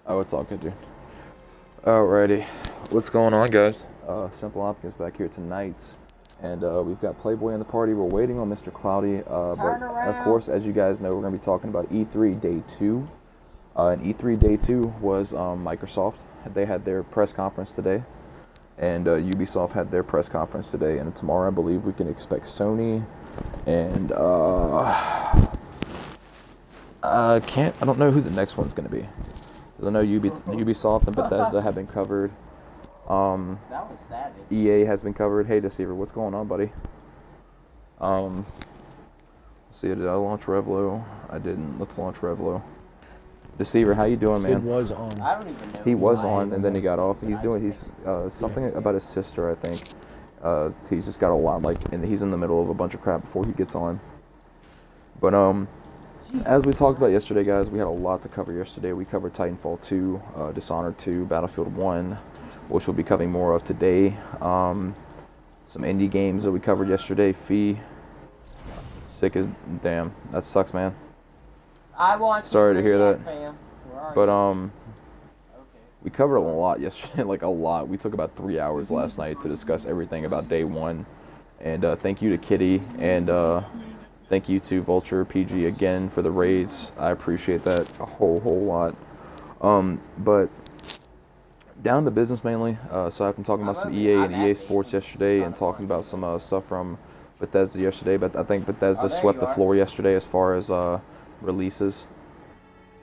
Oh, it's all good, dude. Alrighty. What's going on, guys? Simple Optics back here tonight. And we've got Playboy in the party. We're waiting on Mr. Cloudy. But of course, as you guys know, we're going to be talking about E3 Day 2. And E3 Day 2 was Microsoft. They had their press conference today. And Ubisoft had their press conference today. And tomorrow, I believe, we can expect Sony. And I don't know who the next one's going to be. I know Ubisoft and Bethesda have been covered. That was savage. EA has been covered. Hey, Deceiver, what's going on, buddy? See, did I launch Revlo? I didn't. Let's launch Revlo. Deceiver, how you doing, man? He was on. I don't even know. He was on, and then he got off. He's something about his sister, I think. He's just got a lot, and he's in the middle of a bunch of crap before he gets on. But as we talked about yesterday, guys, we had a lot to cover yesterday. We covered Titanfall 2, Dishonored 2, Battlefield 1, which we'll be covering more of today. Some indie games that we covered yesterday. Fee, sick as damn. That sucks, man. Sorry to hear that. But we covered a lot yesterday, like a lot. We took about 3 hours last night to discuss everything about Day 1. And thank you to Kitty and thank you to Vulture PG again for the raids. I appreciate that a whole lot. But down to business mainly. So I've been talking about some EA and EA Sports yesterday and talking about some stuff from Bethesda yesterday. But I think Bethesda swept the floor yesterday as far as releases.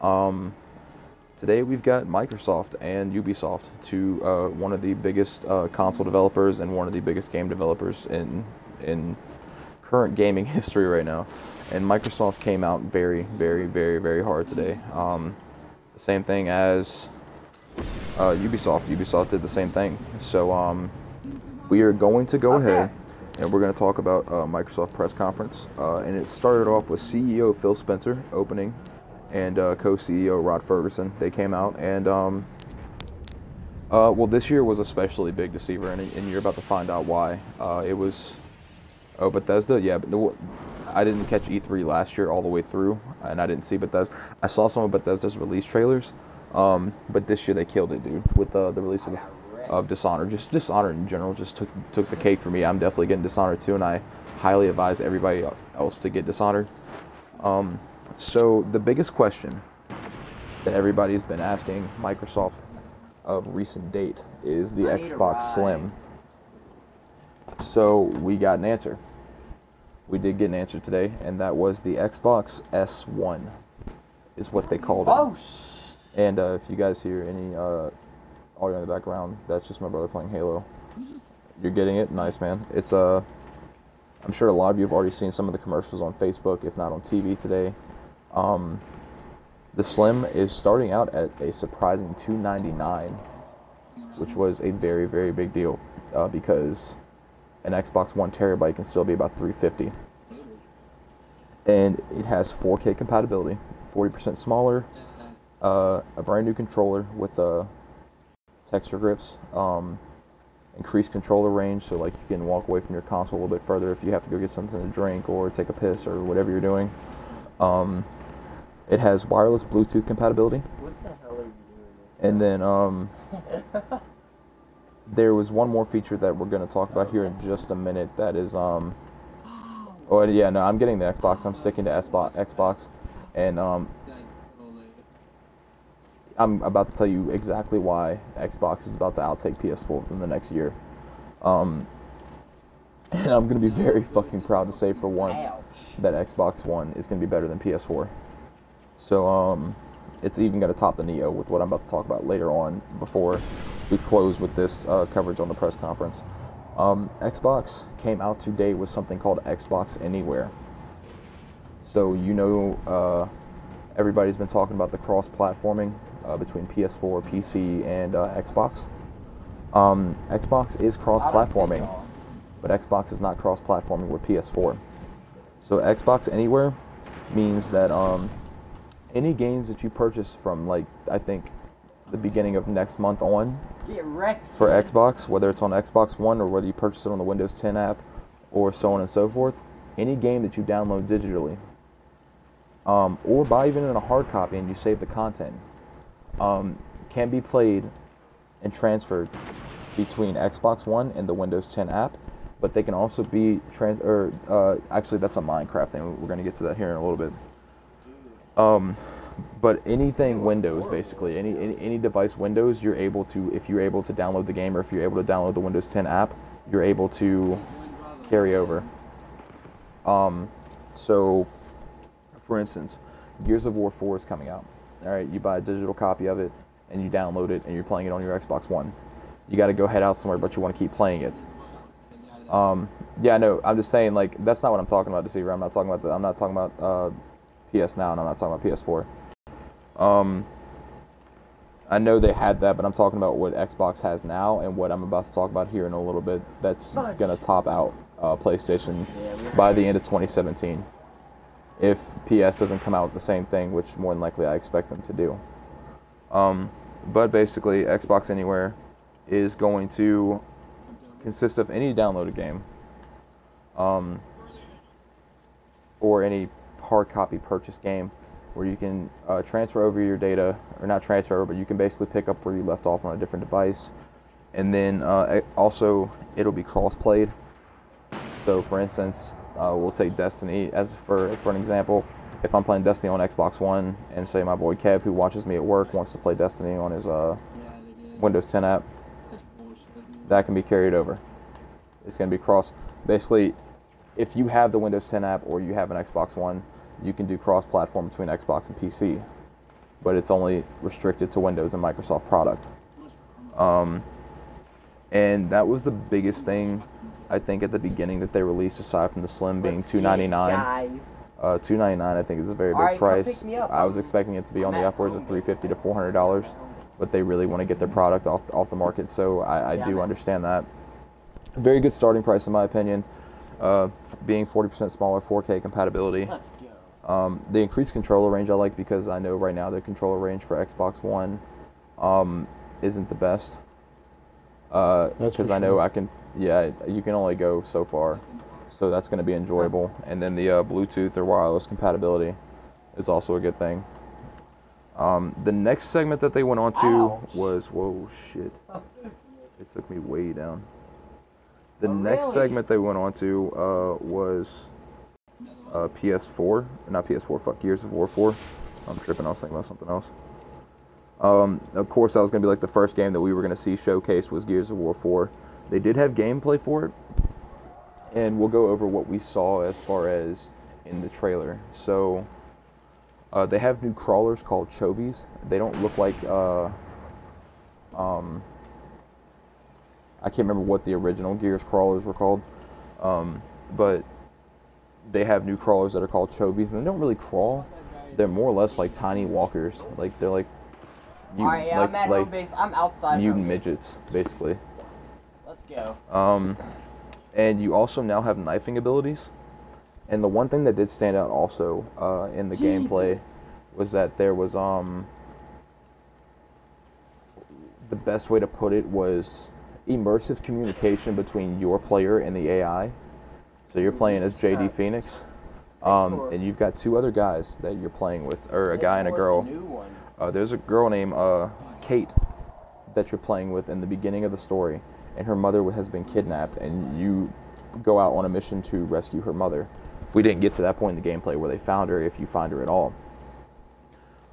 Today we've got Microsoft and Ubisoft, one of the biggest console developers and one of the biggest game developers in current gaming history right now. And Microsoft came out very hard today. The same thing as Ubisoft. Ubisoft did the same thing. So we are going to go ahead and we're going to talk about Microsoft press conference. And it started off with CEO Phil Spencer opening and co-CEO Rod Ferguson. They came out and well, this year was especially big, Deceiver, and you're about to find out why. It was Bethesda, yeah, but no, I didn't catch E3 last year all the way through, and I didn't see Bethesda. I saw some of Bethesda's release trailers, but this year they killed it, dude, with the release of Dishonored. Just Dishonored in general just took the cake for me. I'm definitely getting Dishonored too, and I highly advise everybody else to get Dishonored. So the biggest question that everybody's been asking Microsoft of recent date is the Xbox Slim. So we got an answer. We did get an answer today, and that was the Xbox S1 is what they called it. Oh, and if you guys hear any audio in the background, that's just my brother playing Halo. You're getting it? Nice, man. It's I'm sure a lot of you have already seen some of the commercials on Facebook, if not on TV today. The Slim is starting out at a surprising $299, which was a very big deal because an Xbox 1 terabyte can still be about $350, and it has 4K compatibility, 40% smaller, a brand new controller with texture grips, increased controller range, so like you can walk away from your console a little bit further if you have to go get something to drink or take a piss or whatever you're doing. It has wireless Bluetooth compatibility. what the hell are you doing? And then there was one more feature that we're going to talk about here in just a minute. That is oh yeah, no, I'm getting the Xbox. I'm sticking to Xbox, and I'm about to tell you exactly why Xbox is about to outtake PS4 in the next year. And I'm going to be very fucking proud to say for once that Xbox One is going to be better than PS4. So it's even going to top the Neo with what I'm about to talk about later on before we close with this coverage on the press conference. Xbox came out today with something called Xbox Anywhere. So everybody's been talking about the cross-platforming between PS4, PC, and Xbox. Xbox is cross-platforming, but Xbox is not cross-platforming with PS4. So Xbox Anywhere means that any games that you purchase from, like, I think the beginning of next month on for Xbox, whether it's on Xbox One or whether you purchase it on the Windows 10 app or so on and so forth, any game that you download digitally or buy even in a hard copy and you save the content, can be played and transferred between Xbox One and the Windows 10 app, but they can also be actually that's a Minecraft thing. We're going to get to that here in a little bit. But anything Windows, basically, any device Windows, you're able to, if you're able to download the game or if you're able to download the Windows 10 app, you're able to carry over. So, for instance, Gears of War 4 is coming out. All right, you buy a digital copy of it and you download it and you're playing it on your Xbox One. You got to go head out somewhere, but you want to keep playing it. Yeah, no, I'm just saying, like, that's not what I'm talking about, Deceiver. I'm not talking about PS Now, and I'm not talking about PS4. I know they had that, but I'm talking about what Xbox has now and what I'm about to talk about here in a little bit. That's gonna top out PlayStation by the end of 2017. If PS doesn't come out with the same thing, which more than likely I expect them to do. But basically, Xbox Anywhere is going to consist of any downloaded game, or any hard copy purchase game, where you can transfer over your data, or not transfer over, but you can basically pick up where you left off on a different device. And then also it'll be cross-played. So for instance, we'll take Destiny as for an example. If I'm playing Destiny on Xbox One and say my boy Kev, who watches me at work, wants to play Destiny on his Windows 10 app, that can be carried over. It's going to be cross. Basically, if you have the Windows 10 app or you have an Xbox One, you can do cross-platform between Xbox and PC, but it's only restricted to Windows and Microsoft product. And that was the biggest thing, I think, at the beginning that they released, aside from the Slim being $299. $299, I think, is a very big price. I was expecting it to be on the upwards of $350 to $400, but they really want to get their product off the market, so I do understand that. Very good starting price, in my opinion. Being 40% smaller, 4K compatibility. Let's go. The increased controller range I like, because I know right now the controller range for Xbox One isn't the best. Because I know you can only go so far, so that's going to be enjoyable. And then the Bluetooth or wireless compatibility is also a good thing. The next segment that they went on to was, whoa, shit. It took me way down. The next segment they went on to was PS4, not PS4, fuck, Gears of War 4. I'm tripping, I was thinking about something else. Of course, that was going to be like the first game that we were going to see showcased was Gears of War 4. They did have gameplay for it, and we'll go over what we saw as far as in the trailer. So, they have new crawlers called Chovies. They don't look like, I can't remember what the original Gears crawlers were called, but they have new crawlers that are called Chovies, and they don't really crawl. They're more or less like tiny walkers. Like, they're like Alright, yeah, I'm at home base. I'm outside. Mutant midgets, basically. Let's go. And you also now have knifing abilities. And the one thing that did stand out also in the gameplay was that there was the best way to put it was immersive communication between your player and the AI. So you're playing as JD Phoenix, and you've got two other guys that you're playing with, or a guy and a girl. There's a girl named Kate that you're playing with in the beginning of the story, and her mother has been kidnapped, and you go out on a mission to rescue her mother. We didn't get to that point in the gameplay where they found her, if you find her at all.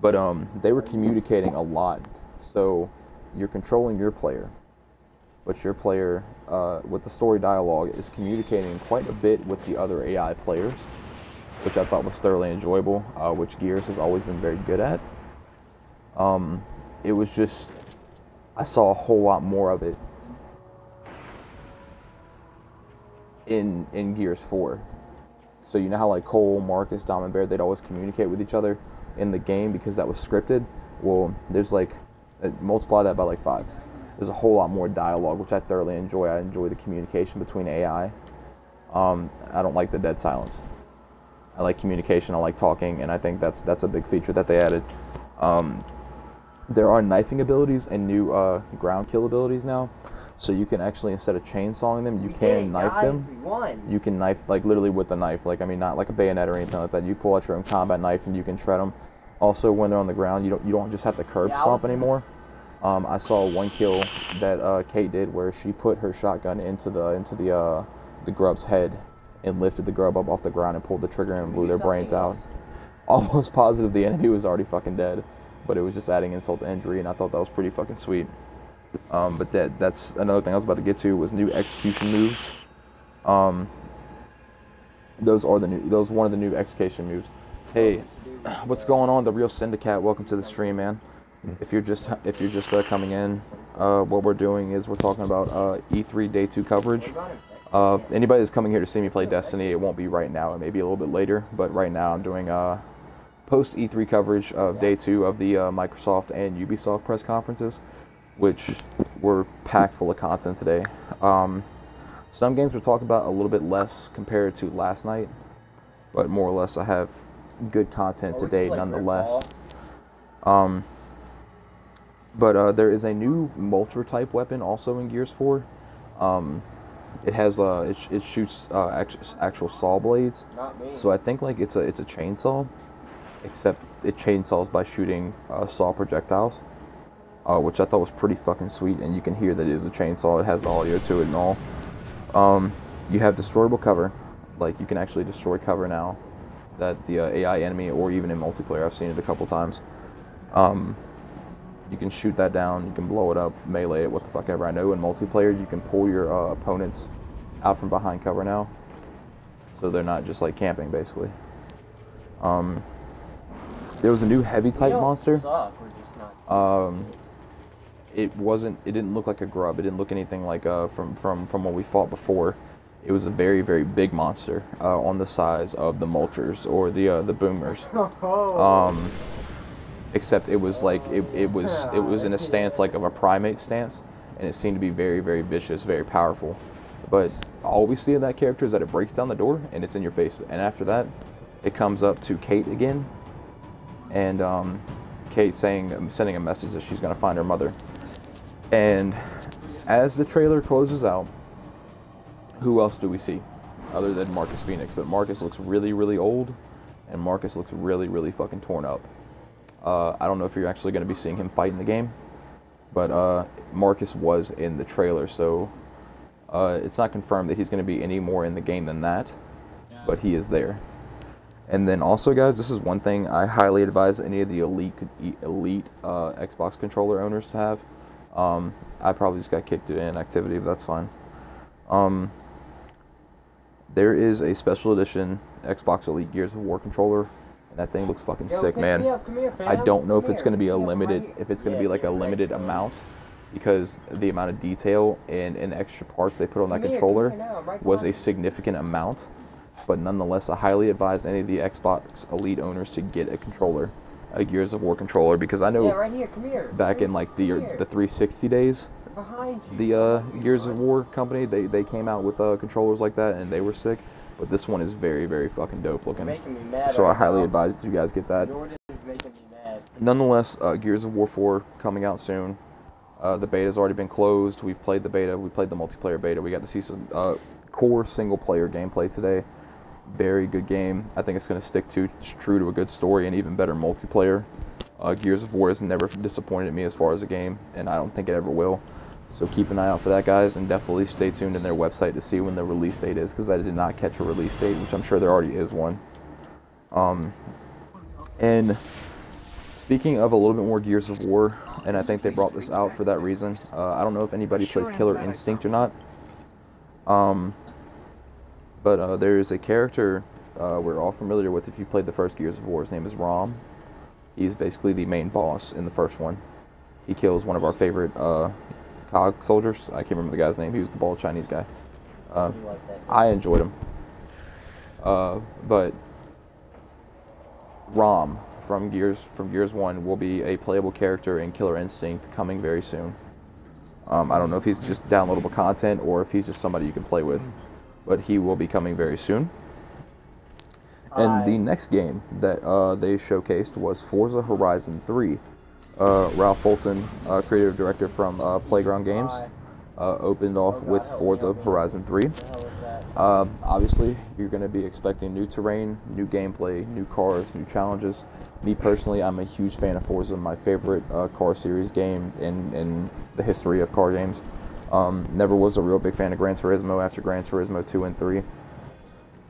But they were communicating a lot, so you're controlling your player, but your player, with the story dialogue, is communicating quite a bit with the other AI players, which I thought was thoroughly enjoyable, which Gears has always been very good at. It was just, I saw a whole lot more of it in Gears 4. So you know how like Cole, Marcus, Dom, and Bear, they'd always communicate with each other in the game because that was scripted? Well, there's like, multiply that by like 5. There's a whole lot more dialogue, which I thoroughly enjoy. I enjoy the communication between AI. I don't like the dead silence. I like communication, I like talking, and I think that's a big feature that they added. There are knifing abilities and new ground kill abilities now. So you can actually, instead of chainsawing them, you can knife them. You can knife, like, literally with a knife. Like, I mean, not like a bayonet or anything like that. You pull out your own combat knife and you can shred them. Also, when they're on the ground, you don't just have to curb stomp anymore. I saw one kill that Kate did where she put her shotgun into the grub's head and lifted the grub up off the ground and pulled the trigger and blew their brains out. Almost positive the enemy was already fucking dead, but it was just adding insult to injury, and I thought that was pretty fucking sweet. But that's another thing I was about to get to was new execution moves. Those are one of the new execution moves. Hey, what's going on? The Real Syndicate, welcome to the stream, man. If you're just coming in, what we're doing is we're talking about E3 Day 2 coverage. Anybody that's coming here to see me play Destiny, it won't be right now. It may be a little bit later, but right now I'm doing post E3 coverage of Day 2 of the Microsoft and Ubisoft press conferences, which were packed full of content today. Some games we're talking about a little bit less compared to last night, but more or less I have good content today nonetheless. But there is a new Molter type weapon also in Gears 4. It has it shoots actual saw blades. So I think like it's a chainsaw, except it chainsaws by shooting saw projectiles, which I thought was pretty fucking sweet. And you can hear that it is a chainsaw. It has the audio to it and all. You have destroyable cover, like you can actually destroy cover now. That the AI enemy, or even in multiplayer, I've seen it a couple times. You can shoot that down, you can blow it up, melee it, what the fuck ever. I know in multiplayer you can pull your opponents out from behind cover now, so they're not just like camping basically. There was a new heavy type monster. It didn't look like a grub. It didn't look anything like from what we fought before. It was a very, very big monster on the size of the Molters or the Boomers. Except it was like it was in a stance like of a primate stance, and it seemed to be very, very vicious, very powerful. But all we see of that character is that it breaks down the door and it's in your face. And after that, it comes up to Kate again, and Kate sending a message that she's gonna find her mother. And as the trailer closes out, who else do we see other than Marcus Phoenix? But Marcus looks really, really old, and Marcus looks really, really fucking torn up. I don't know if you're actually going to be seeing him fight in the game, but Marcus was in the trailer, so it's not confirmed that he's going to be any more in the game than that, but he is there. And then also, guys, this is one thing I highly advise any of the elite Xbox controller owners to have. I probably just got kicked into inactivity, but that's fine. There is a special edition Xbox Elite Gears of War controller. That thing looks fucking sick, man. I don't know if it's going to be like a limited amount, because the amount of detail and extra parts they put on that controller was a significant amount. But nonetheless, I highly advise any of the Xbox Elite owners to get a controller, a Gears of War controller, because I know back in like the 360 days, the Gears of War company, they came out with controllers like that, and they were sick. But this one is very, very fucking dope looking. So I highly advise you guys get that. Nonetheless, Gears of War 4 coming out soon. The beta's already been closed. We've played the beta. We played the multiplayer beta. We got to see some core single-player gameplay today. Very good game. I think it's going to stick true to a good story and even better multiplayer. Gears of War has never disappointed me as far as a game, and I don't think it ever will. So keep an eye out for that, guys, and definitely stay tuned in their website to see when the release date is, because I did not catch a release date, which I'm sure there already is one. And speaking of a little bit more Gears of War, and I think they brought this out for that reason. I don't know if anybody plays Killer Instinct or not. But there is a character we're all familiar with if you played the first Gears of War. His name is Rom. He's basically the main boss in the first one. He kills one of our favorite COG soldiers. I can't remember the guy's name. He was the bald Chinese guy. I enjoyed him. But Rom from Gears 1 will be a playable character in Killer Instinct coming very soon. I don't know if he's just downloadable content or if he's just somebody you can play with, but he will be coming very soon. And the next game that they showcased was Forza Horizon 3. Ralph Fulton, creative director from Playground Games, opened off with Forza Horizon 3. Obviously, you're going to be expecting new terrain, new gameplay, new cars, new challenges. Me personally, I'm a huge fan of Forza, my favorite car series game in the history of car games. Never was a real big fan of Gran Turismo after Gran Turismo 2 and 3.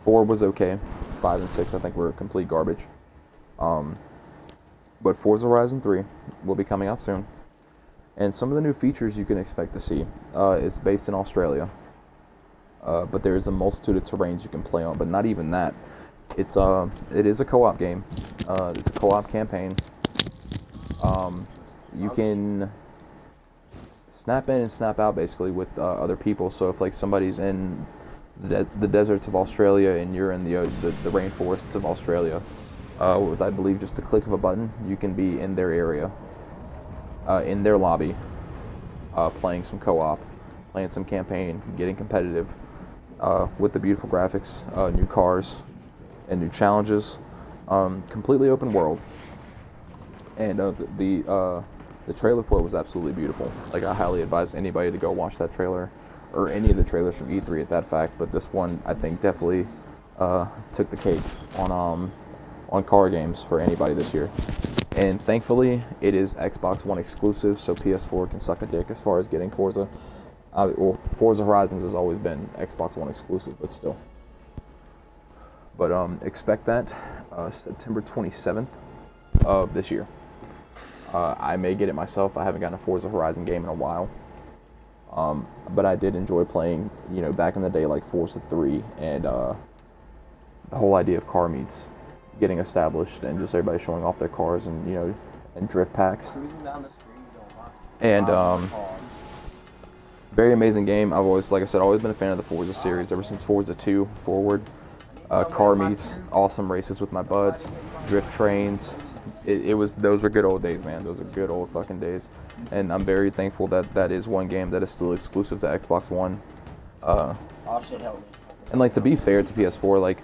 4 was okay. 5 and 6 I think were complete garbage. But Forza Horizon 3 will be coming out soon. And some of the new features you can expect to see is based in Australia. But there is a multitude of terrains you can play on, but not even that. It is a co-op game. It's a co-op campaign. You can snap in and snap out basically with other people. So if like somebody's in the deserts of Australia and you're in the rainforests of Australia, with I believe just the click of a button, you can be in their area, in their lobby, playing some co-op, playing some campaign, getting competitive, with the beautiful graphics, new cars, and new challenges, completely open world. And the trailer for it was absolutely beautiful. Like, I highly advise anybody to go watch that trailer, or any of the trailers from E3 at that fact, but this one I think definitely took the cake on car games for anybody this year. And thankfully it is Xbox One exclusive, so PS4 can suck a dick as far as getting Forza. Well, Forza Horizons has always been Xbox One exclusive, but still. But expect that September 27th of this year. I may get it myself. I haven't gotten a Forza Horizon game in a while. But I did enjoy playing, back in the day, like Forza 3 and the whole idea of car meets getting established and just everybody showing off their cars and, and drift packs. And very amazing game. I've always, like I said, always been a fan of the Forza series ever since Forza 2 forward. Car meets, awesome races with my buds, drift trains. Those are good old days, man. Those are good old fucking days. And I'm very thankful that that is one game that is still exclusive to Xbox One. And like, to be fair to PS4,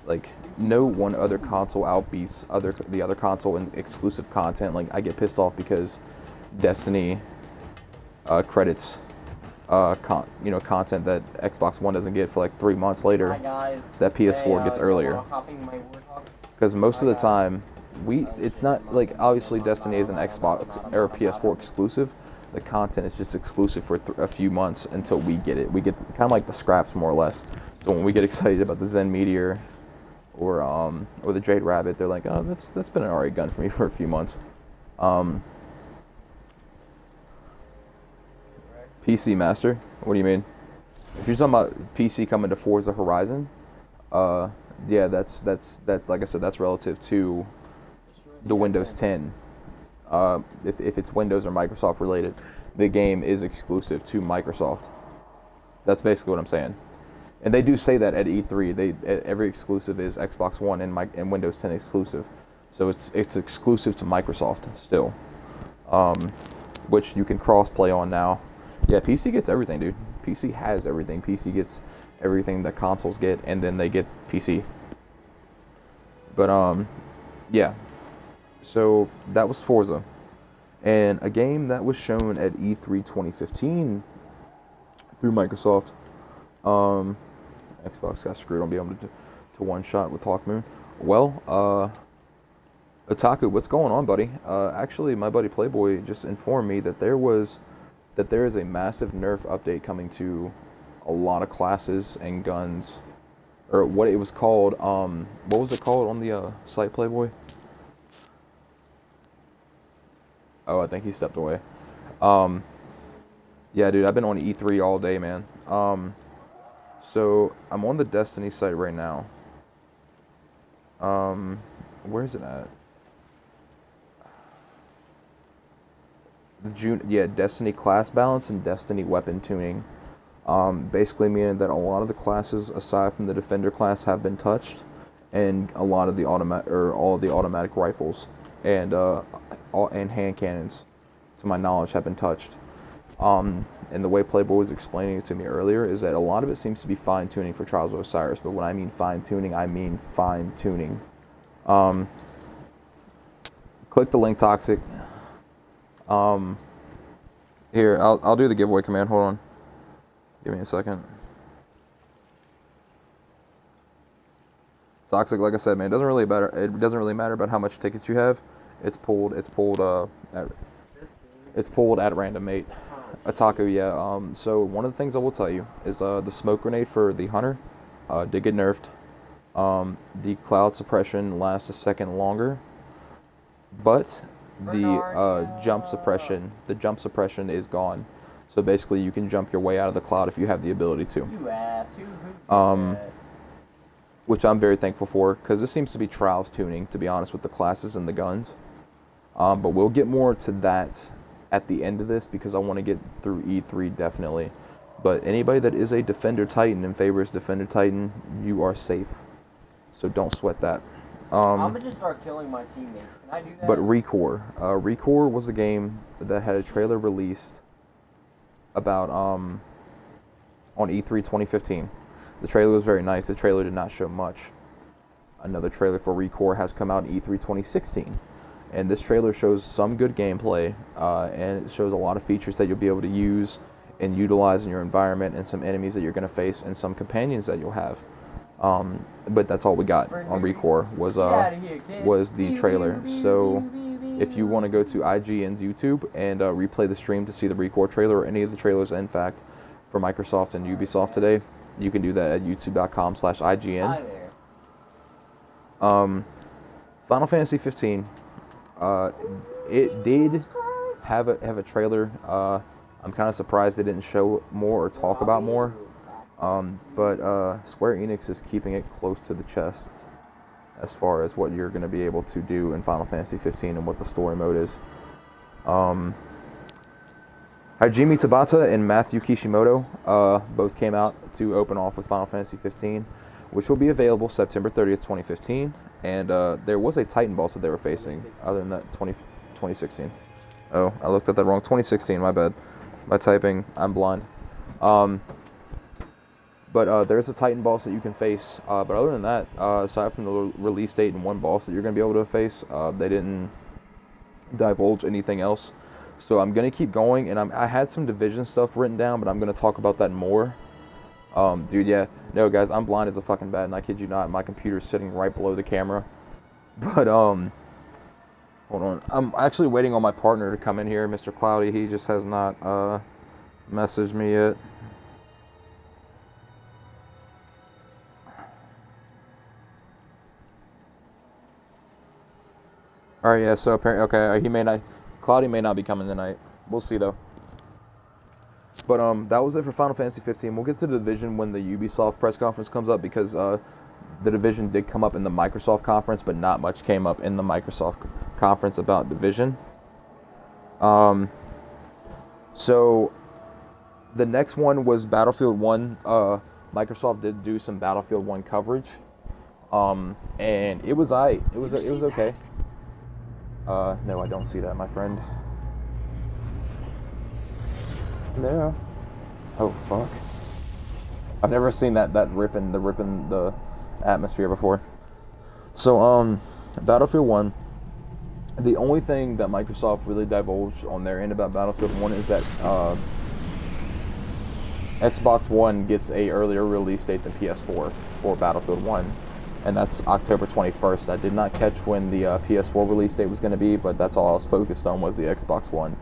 like no one other console outbeats the other console in exclusive content. Like, I get pissed off because Destiny credits content that Xbox One doesn't get for like 3 months later. Hi guys. That PS4 gets earlier. Because most of the time, it's not like, obviously Destiny is an Xbox or PS4 exclusive. The content is just exclusive for a few months until we get it. We get kind of like the scraps, more or less. So when we get excited about the Zen Meteor or the Jade Rabbit, they're like, oh, that's been an alright gun for me for a few months. PC Master, what do you mean? If you're talking about PC coming to Forza Horizon, yeah, that's like I said, that's relative to the Windows 10. If it's Windows or Microsoft related, the game is exclusive to Microsoft. That's basically what I'm saying. And they do say that at E3. Every exclusive is Xbox One and Windows 10 exclusive. So it's exclusive to Microsoft still, which you can cross-play on now. Yeah, PC gets everything, dude. PC has everything. PC gets everything that consoles get, and then they get PC. But yeah. So that was Forza, and a game that was shown at E3 2015 through Microsoft. Xbox got screwed on being able to one-shot with Hawkmoon. Well, Otaku, what's going on, buddy? Actually, my buddy Playboy just informed me that there is a massive nerf update coming to a lot of classes and guns, or what it was called. What was it called on the site, Playboy? Oh, I think he stepped away. Yeah, dude, I've been on E3 all day, man. So I'm on the Destiny site right now. Where is it at? Destiny class balance and Destiny weapon tuning. Basically meaning that a lot of the classes, aside from the Defender class, have been touched, and a lot of the all of the automatic rifles and hand cannons, to my knowledge, have been touched. And the way Playboy was explaining it to me earlier is that a lot of it seems to be fine-tuning for Trials of Osiris. But when I mean fine-tuning, I mean fine-tuning. Click the link, Toxic. Here, I'll do the giveaway command. Hold on. Give me a second. Toxic, like I said, man, it doesn't really matter. It doesn't really matter about how much tickets you have. It's pulled at random, mate. Otaku, yeah. So one of the things I will tell you is the smoke grenade for the hunter did get nerfed. The cloud suppression lasts a second longer, but the jump suppression is gone. So basically, you can jump your way out of the cloud if you have the ability to. You ass. Who Which I'm very thankful for, because this seems to be trials tuning, to be honest, with the classes and the guns. But we'll get more to that at the end of this, because I want to get through E3 definitely. But anybody that is a Defender Titan and favors Defender Titan, you are safe. So don't sweat that. I'm gonna just start killing my teammates. Can I do that? But Recore. Recore was a game that had a trailer released about on E3 2015. The trailer was very nice. The trailer did not show much. Another trailer for Recore has come out in E3 2016. And this trailer shows some good gameplay, and it shows a lot of features that you'll be able to use and utilize in your environment, and some enemies that you're going to face, and some companions that you'll have. But that's all we got on Recore was the trailer. So if you want to go to IGN's YouTube and replay the stream to see the Recore trailer, or any of the trailers, in fact, for Microsoft and Ubisoft today, you can do that at youtube.com/IGN. Final Fantasy 15. It did have a trailer. I'm kind of surprised they didn't show more or talk about more. But Square Enix is keeping it close to the chest as far as what you're going to be able to do in Final Fantasy 15 and what the story mode is. Hajime Tabata and Matthew Kishimoto both came out to open off with Final Fantasy 15, which will be available September 30th, 2015. And there was a Titan boss that they were facing, other than that, 2016. Oh, I looked at that wrong. 2016, my bad. By typing, I'm blind. But there's a Titan boss that you can face. But other than that, aside from the release date and one boss that you're going to be able to face, they didn't divulge anything else. So I'm going to keep going, and I had some Division stuff written down, but I'm going to talk about that more. Dude, yeah. No, guys, I'm blind as a fucking bat, and I kid you not, my computer's sitting right below the camera. But, hold on. I'm actually waiting on my partner to come in here, Mr. Cloudy. He just has not, messaged me yet. Alright, yeah, so apparently, okay, Cloudy may not be coming tonight. We'll see, though. But, that was it for Final Fantasy 15. We'll get to the Division when the Ubisoft press conference comes up, because, the Division did come up in the Microsoft conference, but not much came up in the Microsoft conference about Division. So, the next one was Battlefield 1. Microsoft did do some Battlefield 1 coverage. And it was aight. It was okay. No, I don't see that, my friend. No. Oh, fuck. I've never seen that ripping the atmosphere before. So, Battlefield 1. The only thing that Microsoft really divulged on their end about Battlefield 1 is that Xbox One gets a earlier release date than PS4 for Battlefield 1. And that's October 21st. I did not catch when the PS4 release date was going to be, but that's all I was focused on was the Xbox One.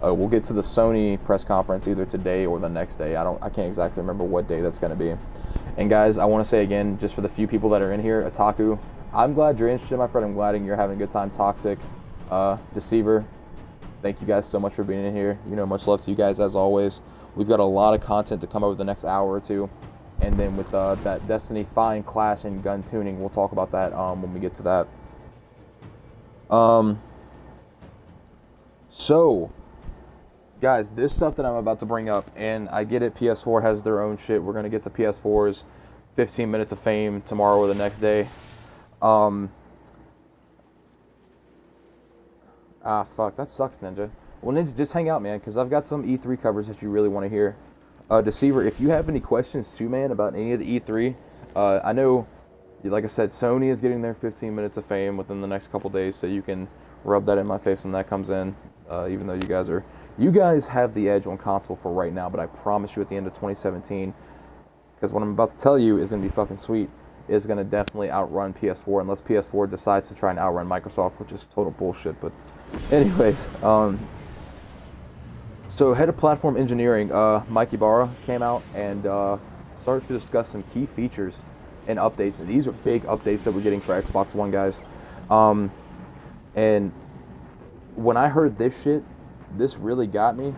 We'll get to the Sony press conference either today or the next day. I can't exactly remember what day that's going to be. And guys, I want to say again, just for the few people that are in here, Otaku, I'm glad you're interested, my friend. I'm glad you're having a good time. Toxic, Deceiver, thank you guys so much for being in here. You know, much love to you guys as always. We've got a lot of content to come over the next hour or two. And then with that Destiny Fine class and gun tuning, we'll talk about that when we get to that. So, guys, this stuff that I'm about to bring up, and I get it, PS4 has their own shit. We're going to get to PS4's 15 minutes of fame tomorrow or the next day. Fuck, that sucks, Ninja. Well, Ninja, just hang out, man, because I've got some E3 covers that you really want to hear. Deceiver, if you have any questions too, man, about any of the E3, I know, like I said, Sony is getting their 15 minutes of fame within the next couple days, so you can rub that in my face when that comes in, even though you guys have the edge on console for right now, but I promise you at the end of 2017, because what I'm about to tell you is going to be fucking sweet, is going to definitely outrun PS4 unless PS4 decides to try and outrun Microsoft, which is total bullshit. But anyways, so head of platform engineering, Mike Ibarra, came out and started to discuss some key features and updates. And these are big updates that we're getting for Xbox One, guys. And when I heard this shit, this really got me.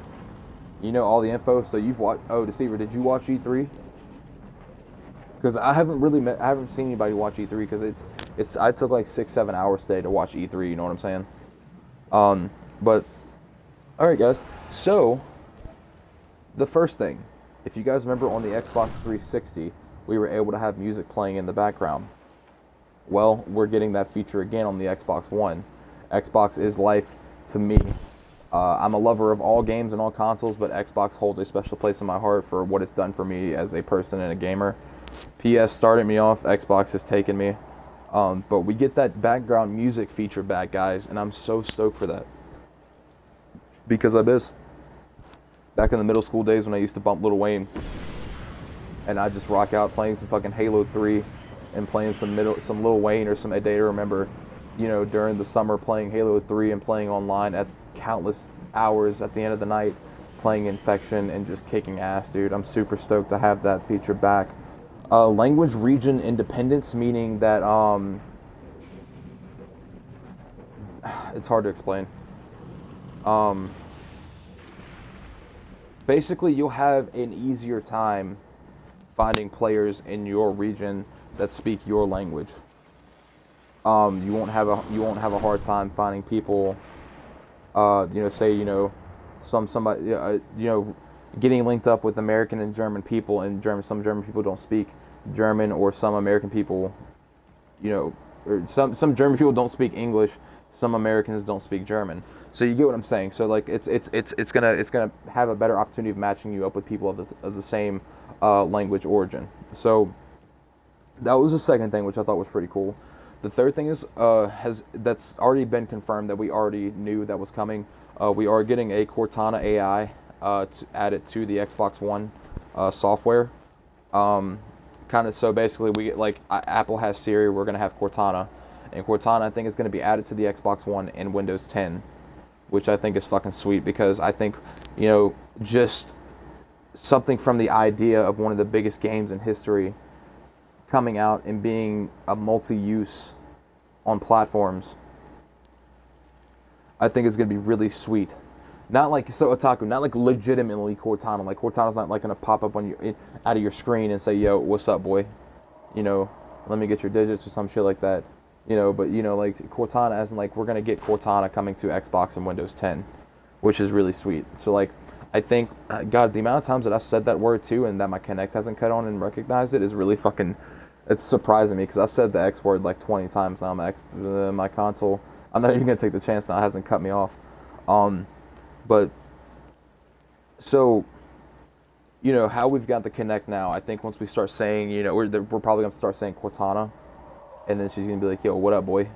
You know, all the info. So you've watched. Oh, Deceiver, did you watch E3? Because I haven't seen anybody watch E3 because I took like 6-7 hours today to watch E3. You know what I'm saying? But all right, guys. So the first thing, if you guys remember on the Xbox 360, we were able to have music playing in the background. Well, we're getting that feature again on the Xbox One. Xbox is life to me. I'm a lover of all games and all consoles, but Xbox holds a special place in my heart for what it's done for me as a person and a gamer. PS started me off, Xbox has taken me. But we get that background music feature back, guys, and I'm so stoked for that. Because I miss back in the middle school days when I used to bump Lil Wayne, and I just rock out playing some fucking Halo 3 and playing some Lil Wayne or some A Day to Remember, you know, during the summer, playing Halo 3 and playing online at countless hours at the end of the night, playing Infection and just kicking ass, dude. I'm super stoked to have that feature back. Language region independence, meaning that it's hard to explain. Basically, you'll have an easier time finding players in your region that speak your language. You won't have a hard time finding people. You know, say, you know, somebody, you know, getting linked up with American and German people, and some German people don't speak German, or some American people, you know, or some German people don't speak English, some Americans don't speak German. So you get what I'm saying. So like it's gonna have a better opportunity of matching you up with people of the same language origin. So that was the second thing, which I thought was pretty cool. The third thing is that's already been confirmed, that we already knew that was coming. We are getting a Cortana AI added to the Xbox One software. Kind of, so basically we get, like, Apple has Siri, we're gonna have Cortana, and Cortana I think is gonna be added to the Xbox One in Windows 10, which I think is fucking sweet, because I think, you know, just something from the idea of one of the biggest games in history coming out and being a multi-use on platforms, I think it's going to be really sweet. Not like, so Otaku, not like legitimately Cortana. Like, Cortana's not like going to pop up on your, out of your screen and say, yo, what's up, boy? You know, let me get your digits or some shit like that. You know, but, you know, like, Cortana, as in, like, we're going to get Cortana coming to Xbox and Windows 10, which is really sweet. So, like, I think, God, the amount of times that I've said that word, too, and that my Kinect hasn't cut on and recognized it is really fucking... It's surprising me, because I've said the X word like 20 times now. My console, I'm not even going to take the chance now. It hasn't cut me off. But, so, you know, how we've got the Kinect now, I think once we start saying, you know, we're probably going to start saying Cortana, and then she's going to be like, yo, what up, boy?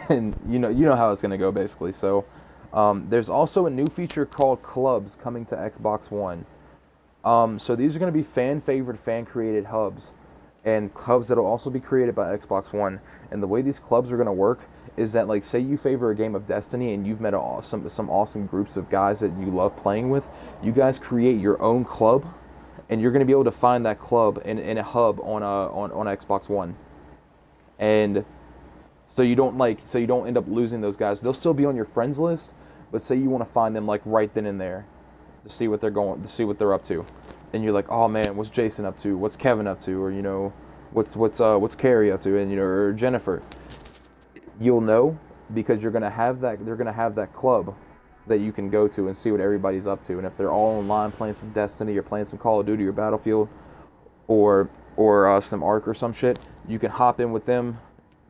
And, you know how it's going to go, basically. So, there's also a new feature called Clubs coming to Xbox One. So these are going to be fan-favored, fan-created hubs. And hubs that will also be created by Xbox One. And the way these clubs are going to work is that, like, say you favor a game of Destiny and you've met some awesome groups of guys that you love playing with, you guys create your own club, and you're going to be able to find that club in a hub on Xbox One. And so you don't end up losing those guys. They'll still be on your friends list, but say you want to find them, like, right then and there to see what they're up to. And you're like, oh man, what's Jason up to? What's Kevin up to? Or, you know, what's Carrie up to? And, you know, or Jennifer. You'll know, because they're gonna have that club that you can go to and see what everybody's up to. And if they're all online playing some Destiny or playing some Call of Duty or Battlefield or some Ark or some shit, you can hop in with them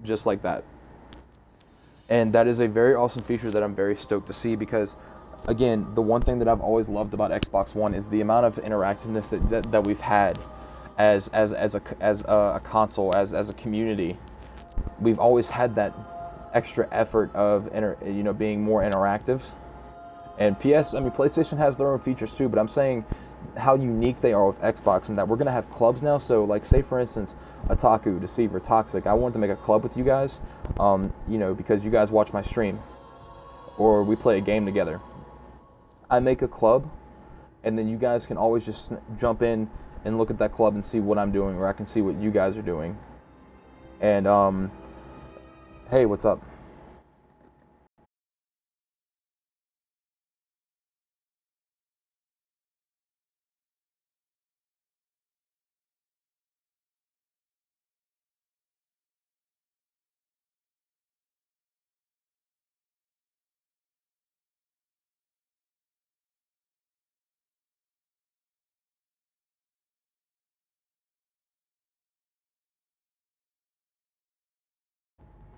just like that. And that is a very awesome feature that I'm very stoked to see, because again, the one thing that I've always loved about Xbox One is the amount of interactiveness that we've had as a console, as a community. We've always had that extra effort of being more interactive. And PlayStation has their own features too, but I'm saying how unique they are with Xbox, and that we're gonna have clubs now. So like, say for instance, Otaku, Deceiver, Toxic. I wanted to make a club with you guys, you know, because you guys watch my stream, or we play a game together. I make a club, and then you guys can always just jump in and look at that club and see what I'm doing, or I can see what you guys are doing. And hey, what's up?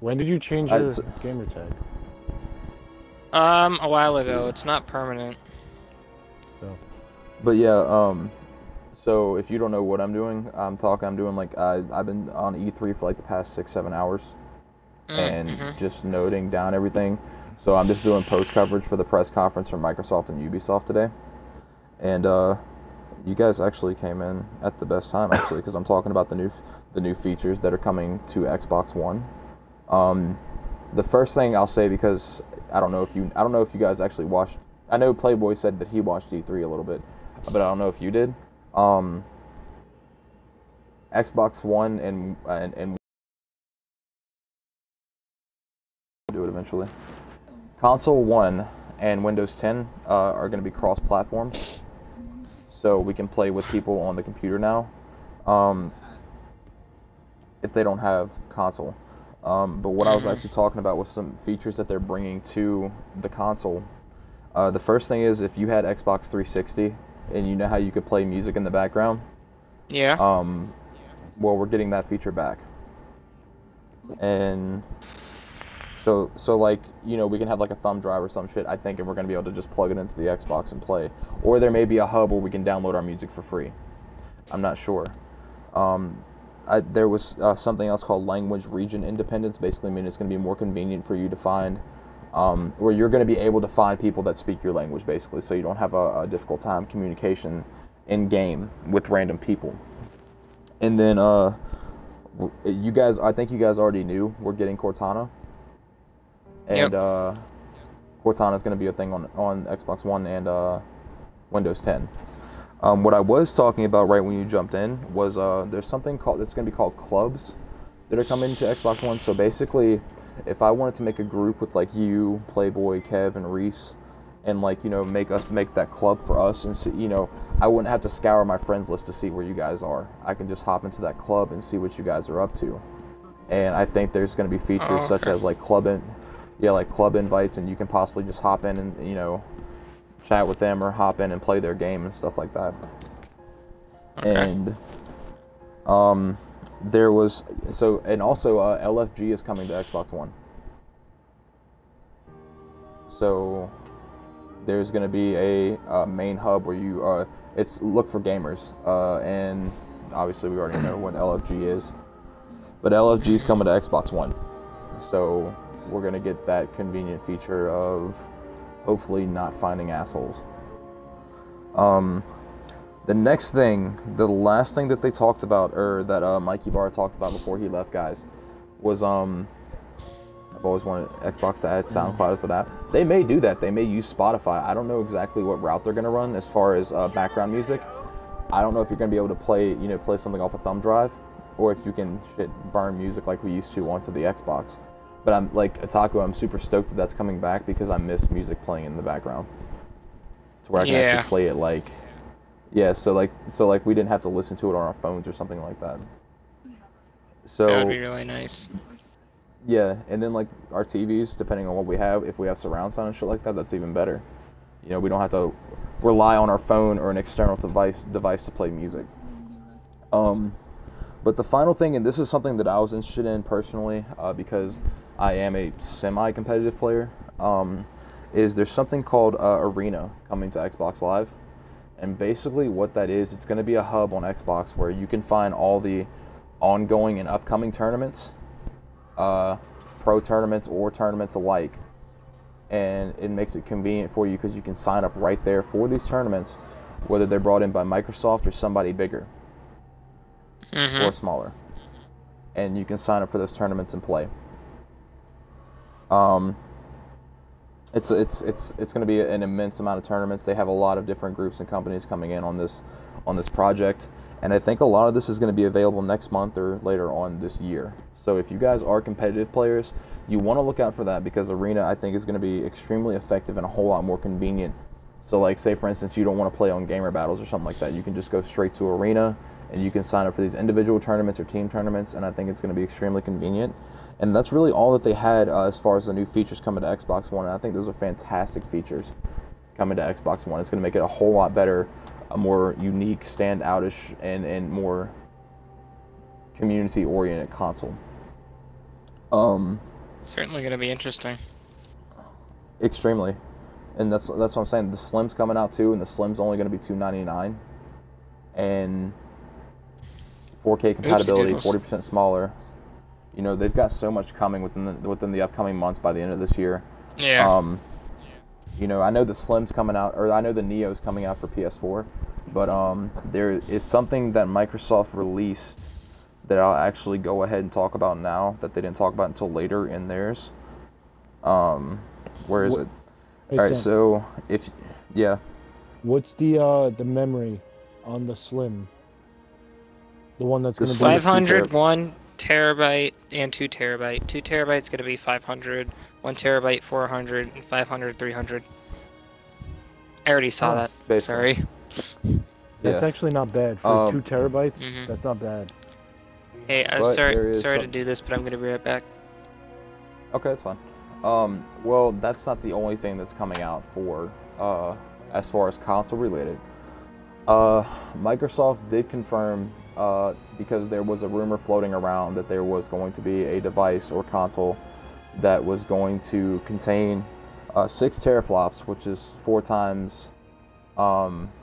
When did you change your gamer tag? A while ago. It's not permanent. So. But yeah, so if you don't know what I'm doing, I'm doing like, I've been on E3 for like the past 6-7 hours, and just noting down everything. So I'm just doing post coverage for the press conference from Microsoft and Ubisoft today. And you guys actually came in at the best time, actually, because I'm talking about the new features that are coming to Xbox One. The first thing I'll say, because I don't know if you guys actually watched. I know Playboy said that he watched E3 a little bit, but I don't know if you did. Xbox One and we'll do it eventually. Console 1 and Windows 10 are going to be cross-platform, so we can play with people on the computer now, if they don't have console. But what I was actually talking about was some features that they're bringing to the console. The first thing is, if you had Xbox 360 and you know how you could play music in the background. Yeah. Well, we're getting that feature back. And so like, you know, we can have like a thumb drive or some shit, I think, and we're going to be able to just plug it into the Xbox and play. Or there may be a hub where we can download our music for free. I'm not sure. There was something else called language region independence. Basically means it's going to be more convenient for you to find, or you're going to be able to find people that speak your language, basically, so you don't have a difficult time communication in game with random people. And then you guys, I think you guys already knew, we're getting Cortana, and Cortana is going to be a thing on Xbox One and Windows 10. What I was talking about right when you jumped in was there's something that's going to be called clubs that are coming to Xbox One. So basically, if I wanted to make a group with like you, Playboy, Kev, and Reese, and like, you know, make that club for us, and so, you know, I wouldn't have to scour my friends list to see where you guys are. I can just hop into that club and see what you guys are up to. And I think there's going to be features such as like club invites, and you can possibly just hop in and, you know, chat with them or hop in and play their game and stuff like that. And there was also LFG is coming to Xbox One. So there's going to be a main hub where you it's look for gamers, and obviously we already know what LFG is, but LFG is coming to Xbox One. So we're going to get that convenient feature of hopefully not finding assholes. The next thing, the last thing that they talked about, or that Mikey Barr talked about before he left, guys, was I've always wanted Xbox to add SoundCloud as an app. They may do that. They may use Spotify. I don't know exactly what route they're going to run as far as background music. I don't know if you're going to be able to play something off a thumb drive, or if you can burn music like we used to onto the Xbox. But I'm like Otaku, I'm super stoked that that's coming back, because I miss music playing in the background, to where I can actually play it like, so like we didn't have to listen to it on our phones or something like that. So that would be really nice. Yeah, and then like our TVs, depending on what we have, if we have surround sound and shit like that, that's even better. You know, we don't have to rely on our phone or an external device to play music. But the final thing, and this is something that I was interested in personally, because I am a semi-competitive player, is there's something called Arena coming to Xbox Live. And basically what that is, it's going to be a hub on Xbox where you can find all the ongoing and upcoming tournaments, pro tournaments or tournaments alike. And it makes it convenient for you, because you can sign up right there for these tournaments, whether they're brought in by Microsoft or somebody bigger or smaller, and you can sign up for those tournaments and play. It's going to be an immense amount of tournaments. They have a lot of different groups and companies coming in on this project, and I think a lot of this is going to be available next month or later on this year. So if you guys are competitive players, you want to look out for that, because Arena, I think, is going to be extremely effective and a whole lot more convenient. So like, say for instance, you don't want to play on gamer battles or something like that, you can just go straight to Arena and you can sign up for these individual tournaments or team tournaments, and I think it's going to be extremely convenient. And that's really all that they had as far as the new features coming to Xbox One, and I think those are fantastic features coming to Xbox One. It's going to make it a whole lot better, a more unique, stand-outish, and more community-oriented console. Certainly going to be interesting. Extremely. And that's what I'm saying. The Slim's coming out too, and the Slim's only going to be $299. And 4K compatibility, 40% smaller. You know, they've got so much coming within the upcoming months by the end of this year. Yeah. You know, I know the Slim's coming out, or I know the Neo's coming out for PS4, but there is something that Microsoft released that I'll actually go ahead and talk about now that they didn't talk about until later in theirs. Where is it? Hey, all right, Sam, so what's the memory on the Slim? The one that's going to be 500, 1 terabyte, and 2 terabyte. 2 terabyte's going to be 500, 1 terabyte 400, and 500 300. I already saw that. basically. Sorry. That's actually not bad for 2 terabytes. That's not bad. Hey, I'm But sorry to do this, but I'm going to be right back. Okay, that's fine. Well, that's not the only thing that's coming out for, as far as console related. Microsoft did confirm, because there was a rumor floating around that there was going to be a device or console that was going to contain 6 teraflops, which is 4 times the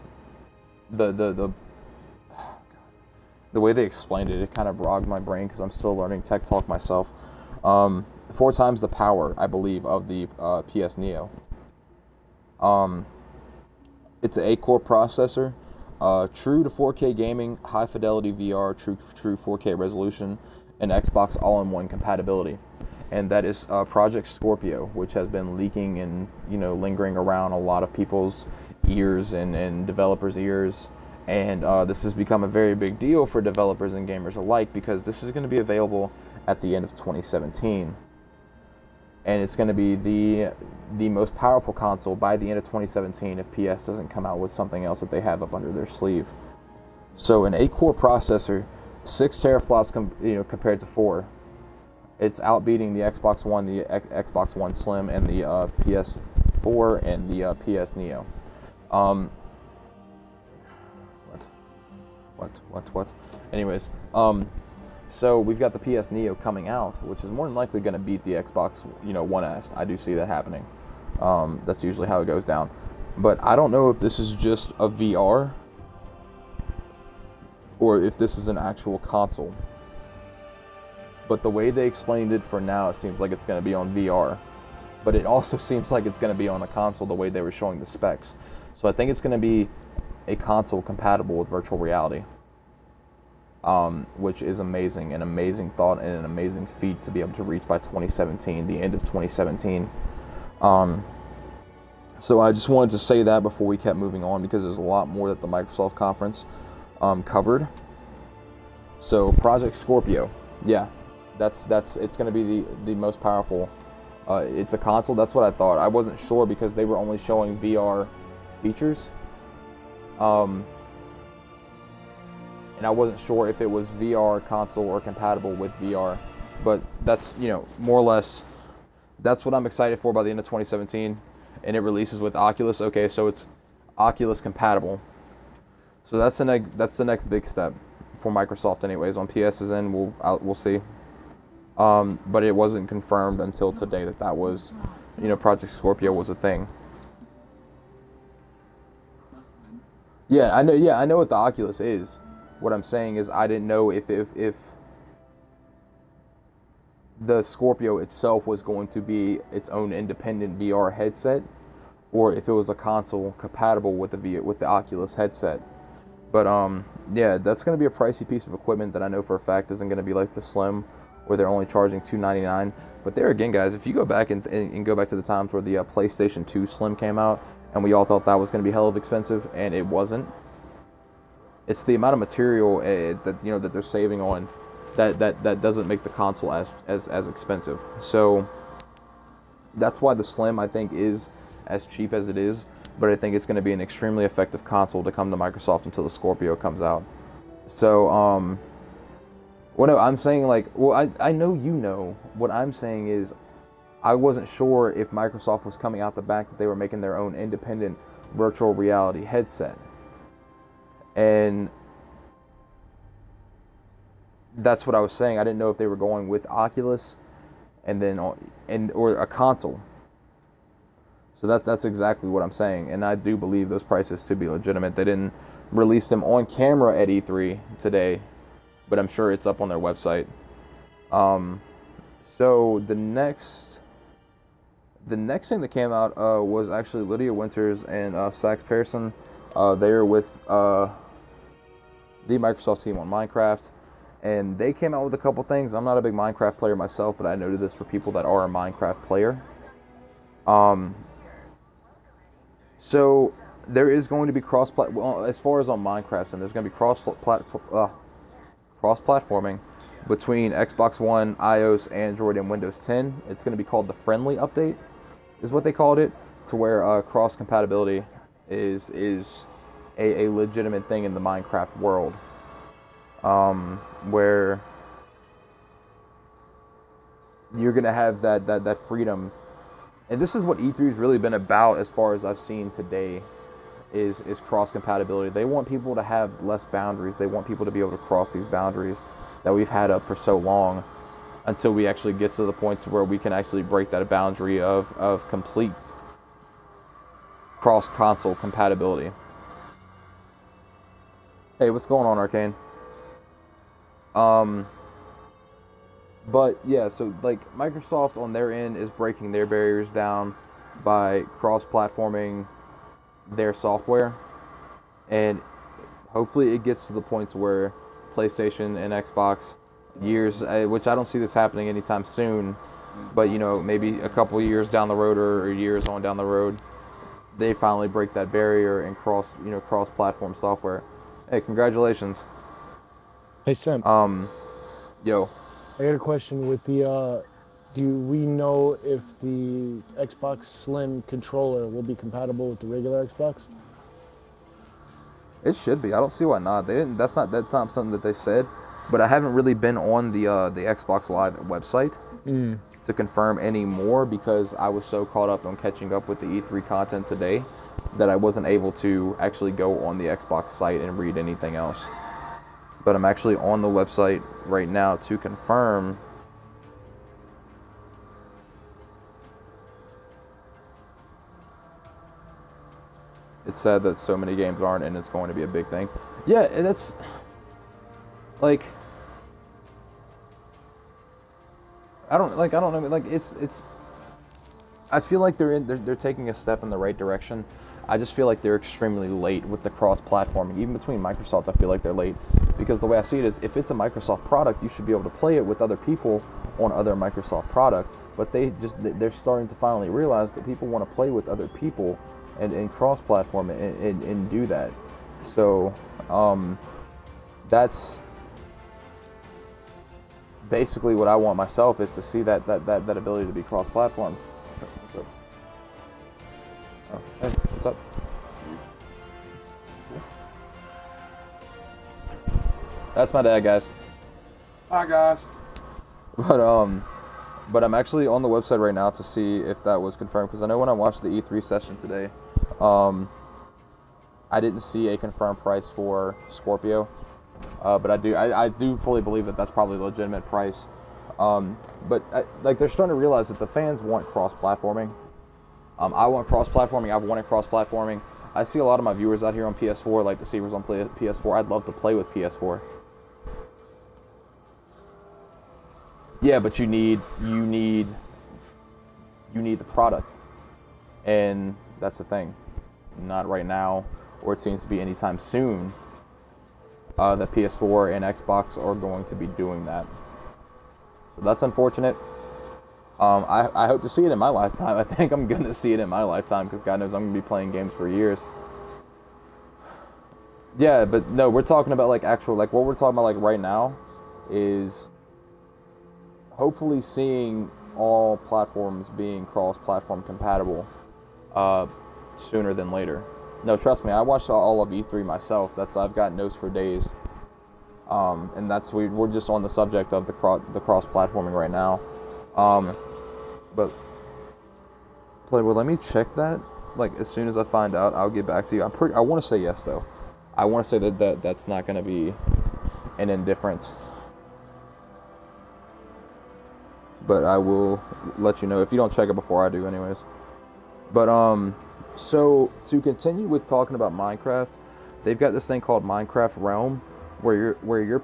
way they explained it. It kind of rogged my brain because I'm still learning tech talk myself. 4 times the power, I believe, of the PS Neo. It's an 8-core processor, true to 4K gaming, high fidelity VR, true 4K resolution, and Xbox all-in-one compatibility. And that is Project Scorpio, which has been leaking and lingering around a lot of people's ears and developers' ears. And this has become a very big deal for developers and gamers alike, because this is going to be available at the end of 2017. And it's going to be the most powerful console by the end of 2017 if PS doesn't come out with something else that they have up under their sleeve. So an 8-core processor, 6 teraflops compared to 4. It's outbeating the Xbox One, the Xbox One Slim, and the PS4 and the PS Neo. What? Anyways, so we've got the PS Neo coming out, which is more than likely going to beat the Xbox, One S. I do see that happening. That's usually how it goes down. But I don't know if this is just a VR or if this is an actual console. But the way they explained it for now, it seems like it's going to be on VR. But it also seems like it's going to be on a console the way they were showing the specs. So I think it's going to be a console compatible with virtual reality. Which is amazing, an amazing thought and an amazing feat to be able to reach by 2017, the end of 2017. So I just wanted to say that before we kept moving on, because there's a lot more that the Microsoft conference covered. So Project Scorpio, yeah, that's it's going to be the most powerful. It's a console. That's what I thought. I wasn't sure because they were only showing VR features. And I wasn't sure if it was VR console or compatible with VR, but that's, more or less, that's what I'm excited for by the end of 2017, and it releases with Oculus. Okay, so it's Oculus compatible. So that's the next big step for Microsoft, anyways. On PS's end, we'll see. But it wasn't confirmed until today that was, Project Scorpio was a thing. Yeah, I know what the Oculus is. What I'm saying is I didn't know if the Scorpio itself was going to be its own independent VR headset, or if it was a console compatible with the Oculus headset. But yeah, that's going to be a pricey piece of equipment that I know for a fact isn't going to be like the Slim, where they're only charging $299. But there again, guys, if you go back and go back to the times where the PlayStation 2 Slim came out, and we all thought that was going to be hell of expensive, and it wasn't. It's the amount of material that they're saving on that doesn't make the console as expensive. So that's why the Slim, I think, is as cheap as it is. But I think it's going to be an extremely effective console to come to Microsoft until the Scorpio comes out. So, well, no, I'm saying, like, well, I know you know. What I'm saying is, I wasn't sure if Microsoft was coming out the back that they were making their own independent virtual reality headset. And that's what I was saying. I didn't know if they were going with Oculus or a console. So that's exactly what I'm saying, and I do believe those prices to be legitimate. They didn't release them on camera at E3 today, but I'm sure it's up on their website. So the next thing that came out was actually Lydia Winters and Sax Pearson. They're with the Microsoft team on Minecraft, and they came out with a couple things. I'm not a big Minecraft player myself, but I noted this for people that are a Minecraft player. So there is going to be as far as on Minecraft, and there's going to be cross-platforming between Xbox One, iOS, Android, and Windows 10. It's going to be called the Friendly Update, is what they called it, to where cross-compatibility is a legitimate thing in the Minecraft world, where you're going to have that freedom. And this is what E3 has really been about, as far as I've seen today, is cross-compatibility. They want people to have less boundaries. They want people to be able to cross these boundaries that we've had up for so long, until we actually get to the point to where we can actually break that boundary of complete cross-console compatibility. Hey, what's going on, Arcane? But yeah, so like Microsoft on their end is breaking their barriers down by cross-platforming their software, and hopefully it gets to the point where PlayStation and Xbox which I don't see this happening anytime soon, but maybe a couple years down the road or years on down the road, they finally break that barrier and cross-platform software. Hey, congratulations. Hey, Sam. Yo. I got a question with the, do we know if the Xbox Slim controller will be compatible with the regular Xbox? It should be. I don't see why not. They didn't. That's not something that they said. But I haven't really been on the Xbox Live website to confirm any more, because I was so caught up on catching up with the E3 content today that I wasn't able to actually go on the Xbox site and read anything else. But I'm actually on the website right now to confirm. It's sad that so many games aren't, and it's going to be a big thing. Yeah, and it's like, I don't know, like it's I feel like they're taking a step in the right direction. I just feel like they're extremely late with the cross-platforming. Even between Microsoft, I feel like they're late, because the way I see it is, if it's a Microsoft product, you should be able to play it with other people on other Microsoft products. But they're starting to finally realize that people want to play with other people and cross-platform and do that. So that's basically what I want myself, is to see that ability to be cross-platform. What's up? Oh, hey, what's up? That's my dad, guys. Hi, guys. But I'm actually on the website right now to see if that was confirmed, because I know when I watched the E3 session today, I didn't see a confirmed price for Scorpio, but I do fully believe that that's probably a legitimate price. But like, they're starting to realize that the fans want cross-platforming. I want cross-platforming. I've wanted cross-platforming. I see a lot of my viewers out here on PS4, like the Seavers on PS4. I'd love to play with PS4. Yeah, but you need the product, and That's the thing. Not right now, or it seems to be anytime soon, that PS4 and Xbox are going to be doing that. So that's unfortunate. I hope to see it in my lifetime. I think I'm going to see it in my lifetime because God knows I'm going to be playing games for years. Yeah, but no, we're talking about like actual, like what we're talking about like right now is hopefully seeing all platforms being cross-platform compatible sooner than later. No, trust me, I watched all of E3 myself. I've got notes for days, and we're just on the subject of the cross-platforming right now. But Playboy, let me check that. Like as soon as I find out, I'll get back to you. I want to say yes though. I want to say that's not going to be an indifference. But I will let you know if you don't check it before I do anyways. But so to continue with talking about Minecraft, they've got this thing called Minecraft Realm where you're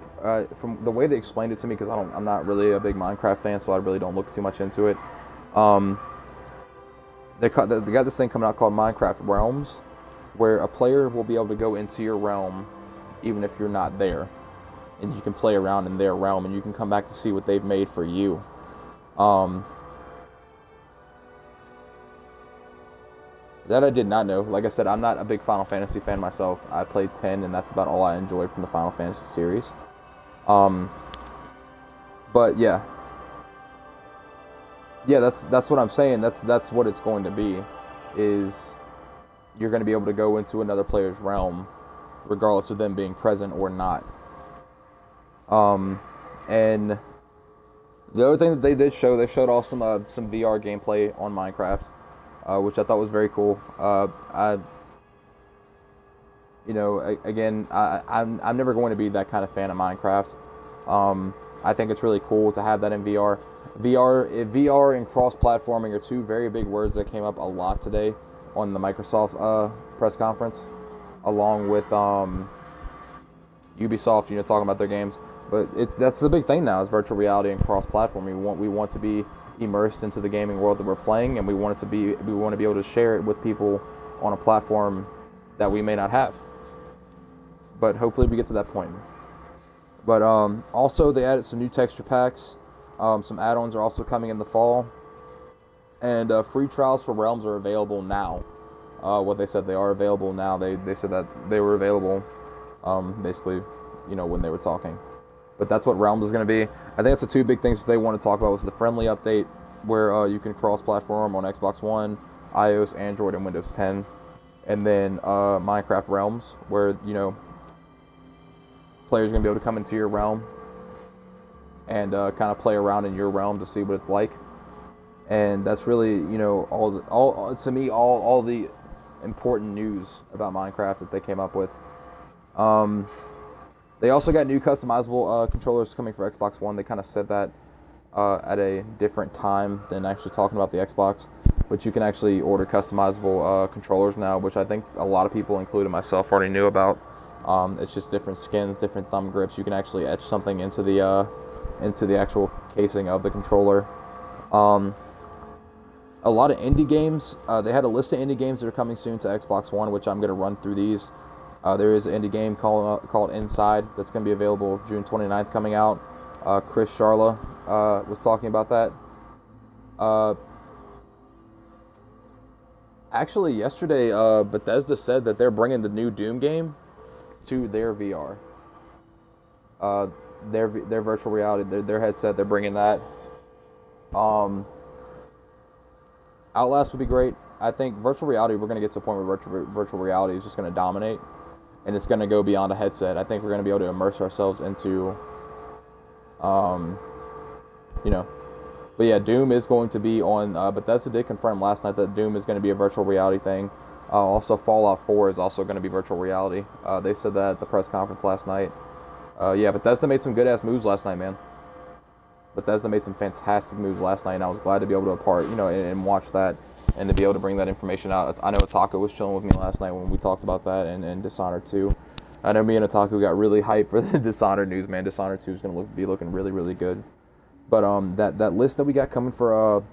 from the way they explained it to me, because I'm not really a big Minecraft fan, so I really don't look too much into it. They got this thing coming out called Minecraft Realms, where a player will be able to go into your realm even if you're not there, and you can play around in their realm, and you can come back to see what they've made for you. That I did not know. Like I said, I'm not a big Final Fantasy fan myself. I played 10, and that's about all I enjoyed from the Final Fantasy series. But yeah, that's what I'm saying. That's what it's going to be. Is you're going to be able to go into another player's realm, regardless of them being present or not. And the other thing that they did show, they showed off some VR gameplay on Minecraft, which I thought was very cool. I'm never going to be that kind of fan of Minecraft. I think it's really cool to have that in VR. VR and cross-platforming are two very big words that came up a lot today on the Microsoft press conference, along with Ubisoft, talking about their games. But that's the big thing now is virtual reality and cross-platforming. We want to be immersed into the gaming world that we're playing, and we want to be able to share it with people on a platform that we may not have. But hopefully we get to that point. But also they added some new texture packs. Some add-ons are also coming in the fall, and free trials for Realms are available now. What they said, they are available now. They said that they were available basically, when they were talking. But that's what Realms is going to be. I think that's the two big things that they want to talk about was the friendly update, where you can cross-platform on Xbox One, iOS, Android, and Windows 10. And then Minecraft Realms, where, players are going to be able to come into your realm and kind of play around in your realm to see what it's like. And that's really, all to me, all the important news about Minecraft that they came up with. They also got new customizable controllers coming for Xbox One. They kind of said that at a different time than actually talking about the Xbox. But you can actually order customizable controllers now, which I think a lot of people, including myself, already knew about. It's just different skins, different thumb grips. You can actually etch something into the actual casing of the controller. A lot of indie games. They had a list of indie games that are coming soon to Xbox One, which I'm going to run through these. There is an indie game called Inside that's going to be available June 29th coming out. Chris Charla was talking about that. Actually, yesterday, Bethesda said that they're bringing the new Doom game to their VR. Their virtual reality, their headset, they're bringing that. Outlast would be great. I think virtual reality, we're going to get to a point where virtual reality is just going to dominate, and it's going to go beyond a headset. I think we're going to be able to immerse ourselves into, But yeah, Doom is going to be on, Bethesda did confirm last night that Doom is going to be a virtual reality thing. Also, Fallout 4 is also going to be virtual reality. They said that at the press conference last night. Yeah, Bethesda made some good-ass moves last night, man. Bethesda made some fantastic moves last night, and I was glad to be able to and watch that, and to be able to bring that information out. I know Otaku was chilling with me last night when we talked about that, and Dishonored 2. I know me and Otaku got really hyped for the Dishonored news, man. Dishonored 2 is going to be looking really, really good. But that list that we got coming for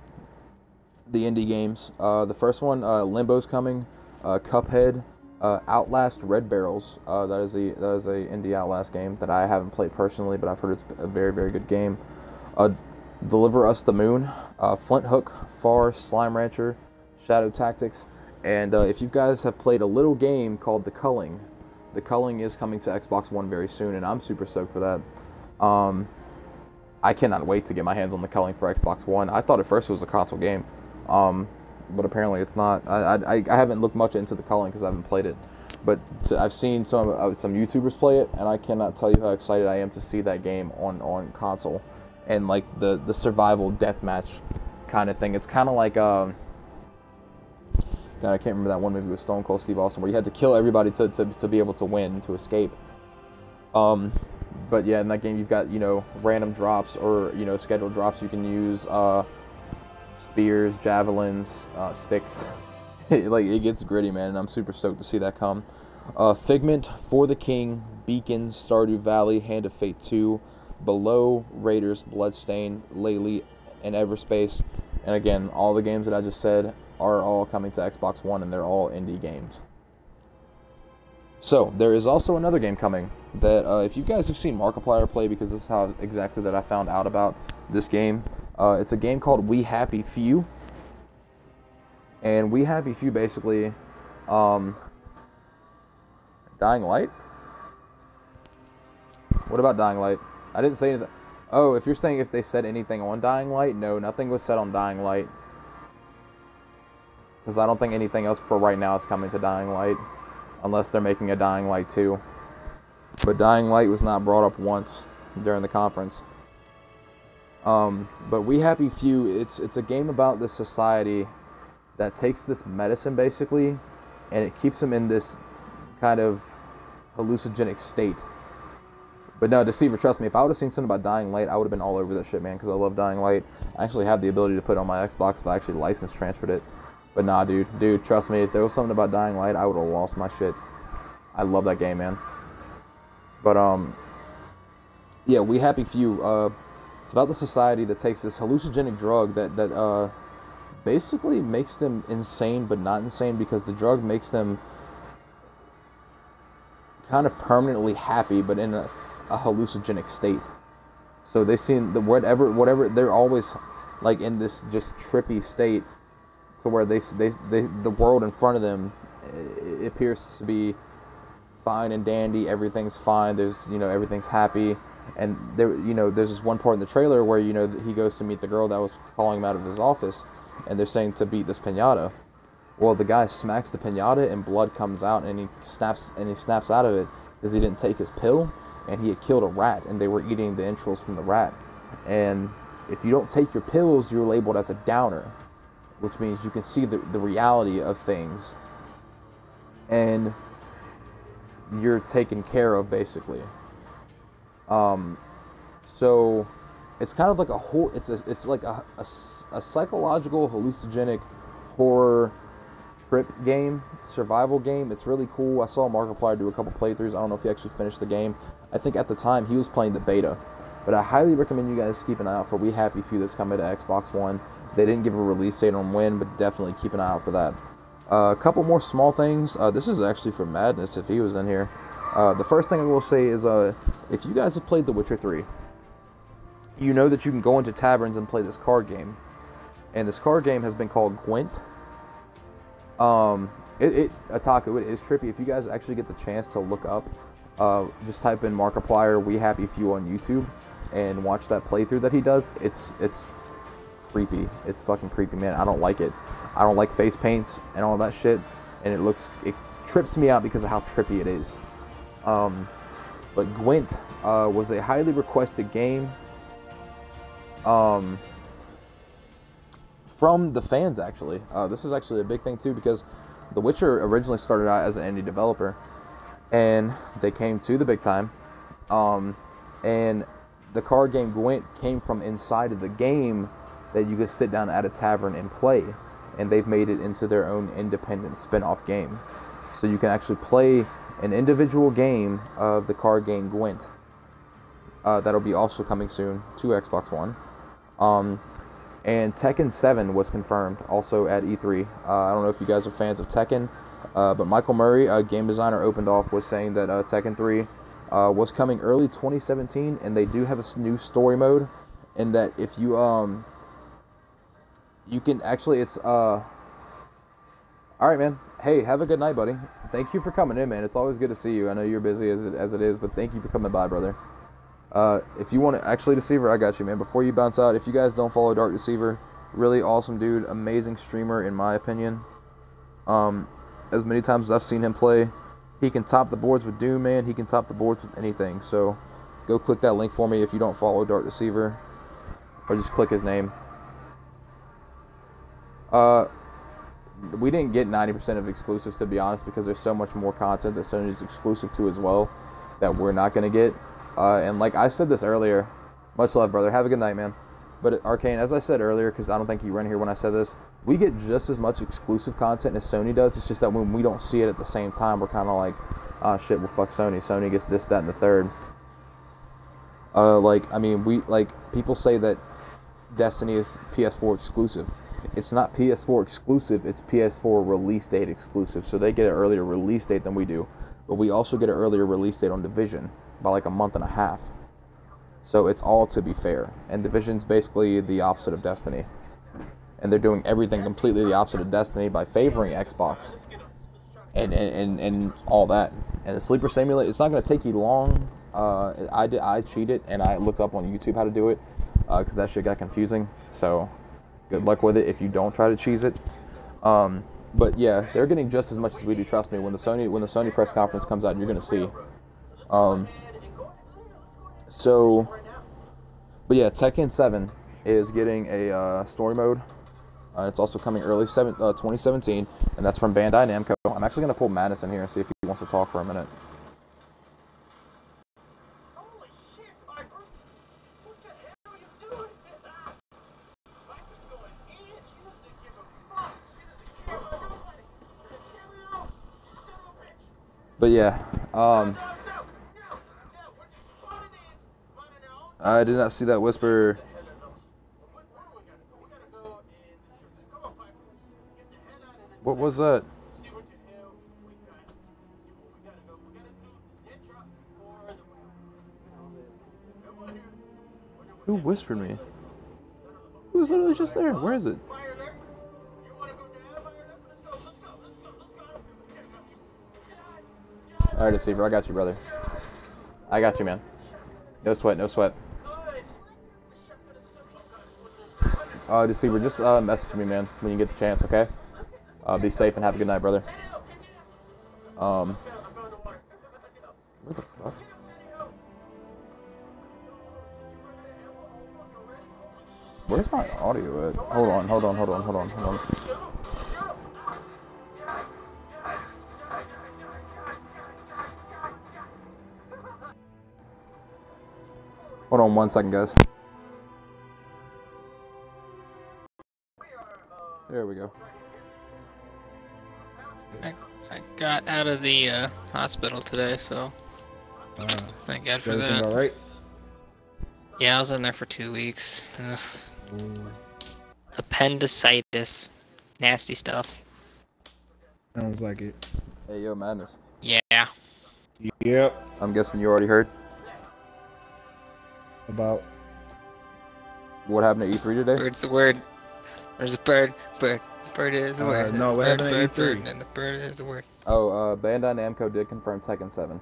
the indie games. The first one, Limbo's coming. Cuphead, Outlast Red Barrels. That is a indie Outlast game that I haven't played personally, but I've heard it's a very, very good game. Deliver Us the Moon, Flint Hook, Far, Slime Rancher, Shadow Tactics, and if you guys have played a little game called The Culling is coming to Xbox One very soon, and I'm super stoked for that. I cannot wait to get my hands on The Culling for Xbox One. I thought at first it was a console game, but apparently it's not. I haven't looked much into The Culling because I haven't played it, but I've seen some YouTubers play it, and I cannot tell you how excited I am to see that game on console. And like the survival deathmatch kind of thing. It's kind of like God, I can't remember that one movie with Stone Cold Steve Austin where you had to kill everybody to be able to win, to escape. But yeah, in that game you've got, you know, random drops or, you know, scheduled drops you can use, spears, javelins, sticks. Like, it gets gritty, man, and I'm super stoked to see that come. Figment, For the King, Beacon, Stardew Valley, Hand of Fate 2, Below, Raiders, Bloodstain, Laylee, and Everspace. And again, all the games that I just said are all coming to Xbox One, and they're all indie games. So, there is also another game coming that, if you guys have seen Markiplier play, because this is how exactly that I found out about this game, it's a game called We Happy Few. And We Happy Few basically, Dying Light? What about Dying Light? I didn't say anything. Oh, if you're saying if they said anything on Dying Light, no, nothing was said on Dying Light. Because I don't think anything else for right now is coming to Dying Light. Unless they're making a Dying Light 2. But Dying Light was not brought up once during the conference. But We Happy Few, it's a game about this society that takes this medicine, basically, and it keeps them in this kind of hallucinogenic state. But no, Deceiver, trust me, if I would have seen something about Dying Light, I would have been all over that shit, man, because I love Dying Light. I actually have the ability to put it on my Xbox if I actually license transferred it. But nah, dude, trust me, if there was something about Dying Light, I would have lost my shit. I love that game, man. But, yeah, We Happy Few, it's about the society that takes this hallucinogenic drug that basically makes them insane, but not insane, because the drug makes them kind of permanently happy, but in a hallucinogenic state. So they seem whatever they're always like in this just trippy state, to where the world in front of them, it appears to be fine and dandy. Everything's fine. There's, you know, everything's happy. And there, you know, there's this one part in the trailer where, you know, he goes to meet the girl that was calling him out of his office, and they're saying to beat this piñata. Well, the guy smacks the piñata and blood comes out, and he snaps out of it because he didn't take his pill, and he had killed a rat, and they were eating the entrails from the rat. And if you don't take your pills, you're labeled as a downer, which means you can see the reality of things, and you're taken care of, basically. So it's kind of like a whole, it's like a psychological hallucinogenic horror trip game, survival game. It's really cool. I saw Markiplier do a couple playthroughs. I don't know if he actually finished the game. I think at the time he was playing the beta, but I highly recommend you guys keep an eye out for We Happy Few that's coming to Xbox One. They didn't give a release date on when, but definitely keep an eye out for that. A couple more small things. This is actually for Madness if he was in here. The first thing I will say is, if you guys have played The Witcher 3, you know that you can go into taverns and play this card game. And this card game has been called Gwent. Otaku, it is trippy. If you guys actually get the chance to look up, just type in Markiplier We Happy Few on YouTube and watch that playthrough that he does. It's creepy. It's fucking creepy, man. I don't like it. I don't like face paints and all that shit. And it trips me out because of how trippy it is. But Gwent was a highly requested game from the fans, actually. This is actually a big thing too, because The Witcher originally started out as an indie developer, and they came to the big time, and the card game Gwent came from inside of the game that you could sit down at a tavern and play, and they've made it into their own independent spin-off game. So you can actually play an individual game of the card game Gwent. That'll be also coming soon to Xbox One. And Tekken 7 was confirmed also at E3. I don't know if you guys are fans of Tekken, but Michael Murray, a game designer, opened off was saying that Tekken 3 was coming early 2017, and they do have a new story mode, and that if you you can actually, it's all right, man. Hey, have a good night, buddy. Thank you for coming in, man. It's always good to see you. I know you're busy as it is, but thank you for coming by, brother. If you want to, actually, Deceiver, I got you, man. Before you bounce out, if you guys don't follow Dark Deceiver, really awesome dude, amazing streamer, in my opinion. As many times as I've seen him play, he can top the boards with Doom, man. He can top the boards with anything. So go click that link for me if you don't follow Dark Deceiver, or just click his name. We didn't get 90% of exclusives, to be honest, because there's so much more content that Sony's exclusive to as well that we're not going to get. And like I said this earlier, much love, brother. Have a good night, man. But Arcane, as I said earlier, because I don't think you were in here when I said this, we get just as much exclusive content as Sony does. It's just that when we don't see it at the same time, we're kind of like, oh shit, well fuck Sony. Sony gets this, that, and the third. Like, I mean, people say that Destiny is PS4 exclusive. It's not PS4 exclusive, it's PS4 release date exclusive. So they get an earlier release date than we do. But we also get an earlier release date on Division by like a month and a half. So it's all to be fair. And Division's basically the opposite of Destiny. And they're doing everything completely the opposite of Destiny by favoring Xbox. And all that. And the Sleeper Simulator, it's not going to take you long. I cheated and I looked up on YouTube how to do it. Because that shit got confusing. So good luck with it if you don't try to cheese it. But yeah, they're getting just as much as we do. Trust me. When the Sony press conference comes out, you're gonna see. But yeah, Tekken 7 is getting a story mode. It's also coming early 2017, and that's from Bandai Namco. I'm actually gonna pull Madison here and see if he wants to talk for a minute. But yeah, I did not see that whisper. What was that? Who whispered me? Who was literally just there? Where is it? Alright, Deceiver, I got you, brother. I got you, man. No sweat, no sweat. Deceiver, just message me, man, when you get the chance, okay? Be safe and have a good night, brother. Where the fuck? Where's my audio at? Hold on. Hold on 1 second, guys. There we go. I got out of the hospital today, so thank God for that. Everything all right? Yeah, I was in there for 2 weeks. Appendicitis. Nasty stuff. Sounds like it. Hey, yo, Madness. Yeah. Yep. I'm guessing you already heard About what happened at E3 today? Bird's the word. There's a bird. Bird is the word. no, what happened at E3? And the bird is the word. Oh, Bandai Namco did confirm Tekken 7.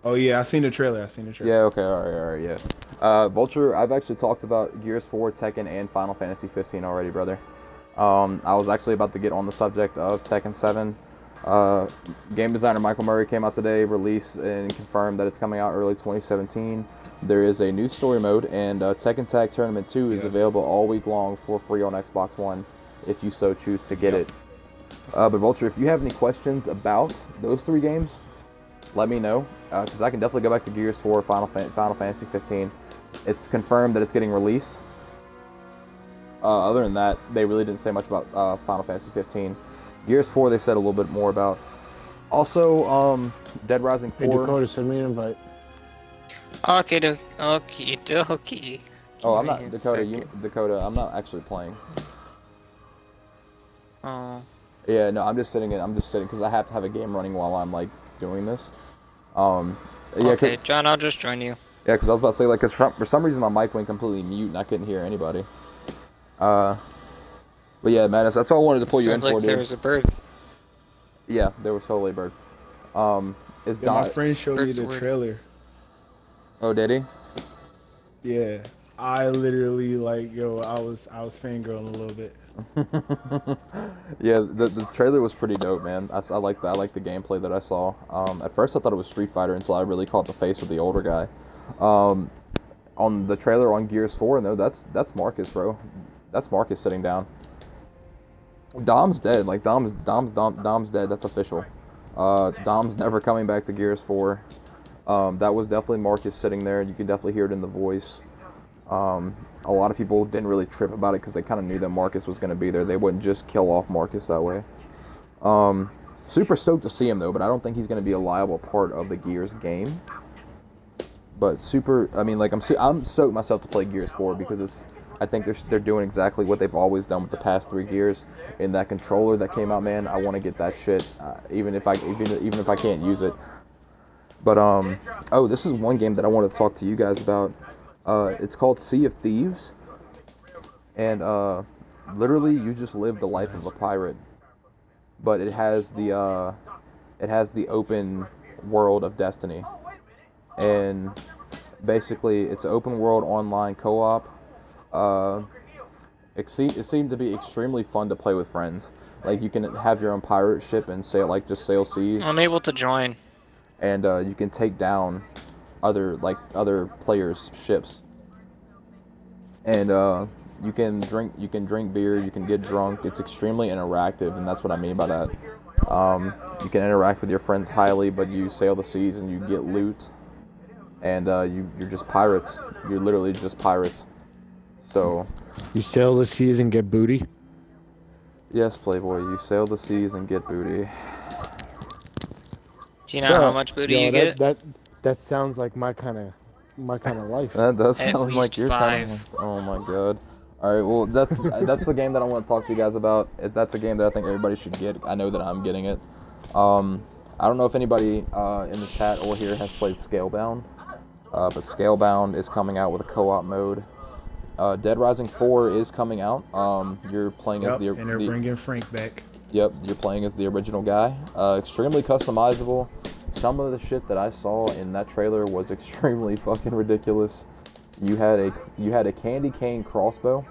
Oh yeah, I seen the trailer. Yeah, okay, alright, yeah. Vulture, I've actually talked about Gears 4, Tekken, and Final Fantasy 15 already, brother. I was actually about to get on the subject of Tekken 7. Game designer Michael Murray came out today, released and confirmed that it's coming out early 2017. There is a new story mode, and Tekken Tag Tournament 2 is available all week long for free on Xbox One, if you so choose to get it. But Vulture, if you have any questions about those 3 games, let me know, because I can definitely go back to Gears 4, Final Fantasy 15. It's confirmed that it's getting released. Other than that, they really didn't say much about Final Fantasy 15. Gears 4, they said a little bit more about. Also, Dead Rising 4. Hey, Dakota, send me an invite. Okay. Oh, I'm Give not me a Dakota. second. Dakota, I'm not actually playing. Oh. Yeah, no, I'm just sitting because I have to have a game running while I'm like doing this. Yeah, Okay, John, I'll just join you. yeah, because I was about to say like, cause for some reason my mic went completely mute and I couldn't hear anybody. But yeah, man, that's all I wanted to pull you in Sounds like for, there dude. was a bird. Yeah, there was totally a bird. Is Yeah, my Don? friend showed me Bird's the word. trailer. Oh, did he? Yeah, I literally like, yo, I was fangirling a little bit. Yeah, the trailer was pretty dope, man. I like the gameplay that I saw. At first I thought it was Street Fighter until I really caught the face of the older guy. On the trailer on Gears 4, no, that's Marcus, bro. That's Marcus sitting down. Dom's dead. Like Dom's dead. That's official. Dom's never coming back to Gears 4. That was definitely Marcus sitting there. You could definitely hear it in the voice. A lot of people didn't really trip about it because they kind of knew that Marcus was going to be there. They wouldn't just kill off Marcus that way. Super stoked to see him though, but I don't think he's going to be a liable part of the Gears game. But I mean, like I'm stoked myself to play Gears 4 because I think they're doing exactly what they've always done with the past 3 Gears. In that controller that came out, man, I want to get that shit, even if I can't use it. But oh, this is one game that I want to talk to you guys about. It's called Sea of Thieves, and literally you just live the life of a pirate, but it has the open world of Destiny, and basically it's an open world online co-op. It seemed to be extremely fun to play with friends. Like you can have your own pirate ship and just sail seas. I'm able to join. And you can take down other players' ships, and you can drink beer, you can get drunk. It's extremely interactive, and that's what I mean by that. You can interact with your friends highly, but you sail the seas and you get loot, and you're just pirates. You're literally just pirates. So You sail the seas and get booty? yes, Playboy, you sail the seas and get booty. Do you know how much booty you get? That sounds like my kind of life. That does At sound like least you're kind of. Oh my god. All right, well that's the game that I want to talk to you guys about. That's a game that I think everybody should get. I know that I'm getting it. I don't know if anybody in the chat or here has played Scalebound, but Scalebound is coming out with a co-op mode. Dead Rising 4 is coming out. You're playing as and they're bringing Frank back. Yep, you're playing as the original guy. Extremely customizable. Some of the shit that I saw in that trailer was extremely fucking ridiculous. You had a candy cane crossbow.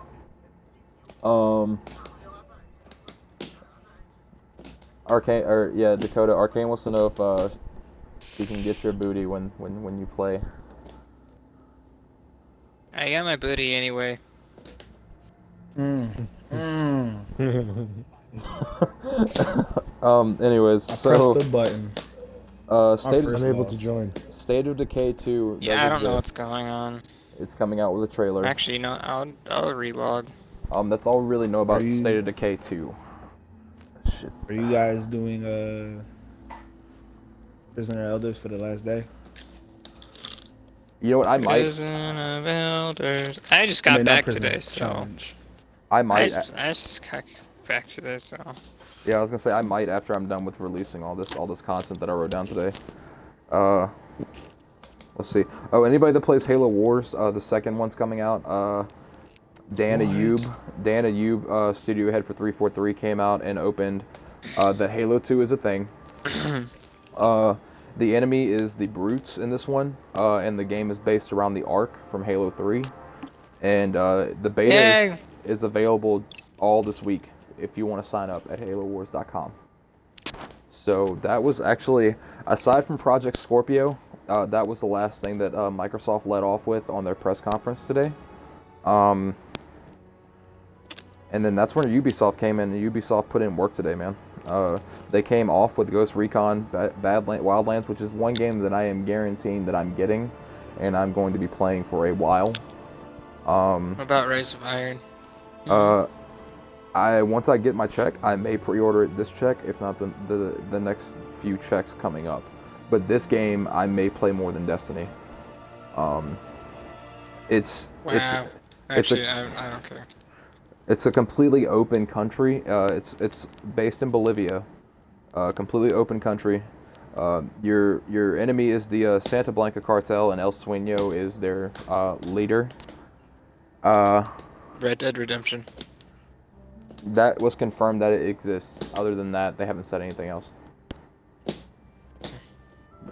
Dakota. Arcane wants to know if you can get your booty when you play. I got my booty anyway. Anyways, I so pressed the button. Unable to join. State of Decay 2. Yeah, I don't know what's exist. going on. It's coming out with a trailer. Actually, no, I'll relog. That's all we really know about Are you- State of Decay 2. Shit. Are you guys doing Prisoner Elders for the last day? You know what? I might. Prison of Elders. I just got back today, so. Challenge. I might. I just got back today, so. Yeah, I was gonna say I might after I'm done with releasing all this content that I wrote down today. Let's see. Oh, anybody that plays Halo Wars, the second one's coming out. Dan Ayub, studio head for 343, came out and opened that Halo 2 is a thing. The enemy is the brutes in this one, and the game is based around the Ark from Halo 3. And the beta is available all this week if you want to sign up at halowars.com. So that was actually, aside from Project Scorpio, that was the last thing that Microsoft led off with on their press conference today. And then that's when Ubisoft came in, and Ubisoft put in work today, man. They came off with Ghost Recon Wildlands, which is one game that I am guaranteeing that I'm getting, and I'm going to be playing for a while. What about Rise of Iron? Once I get my check, I may pre-order it this check, if not the next few checks coming up. But this game, I may play more than Destiny. Wow. Actually, I don't care. It's a completely open country. It's based in Bolivia. Completely open country. Your enemy is the Santa Blanca cartel, and El Sueño is their leader. Red Dead Redemption. That was confirmed that it exists. Other than that, they haven't said anything else.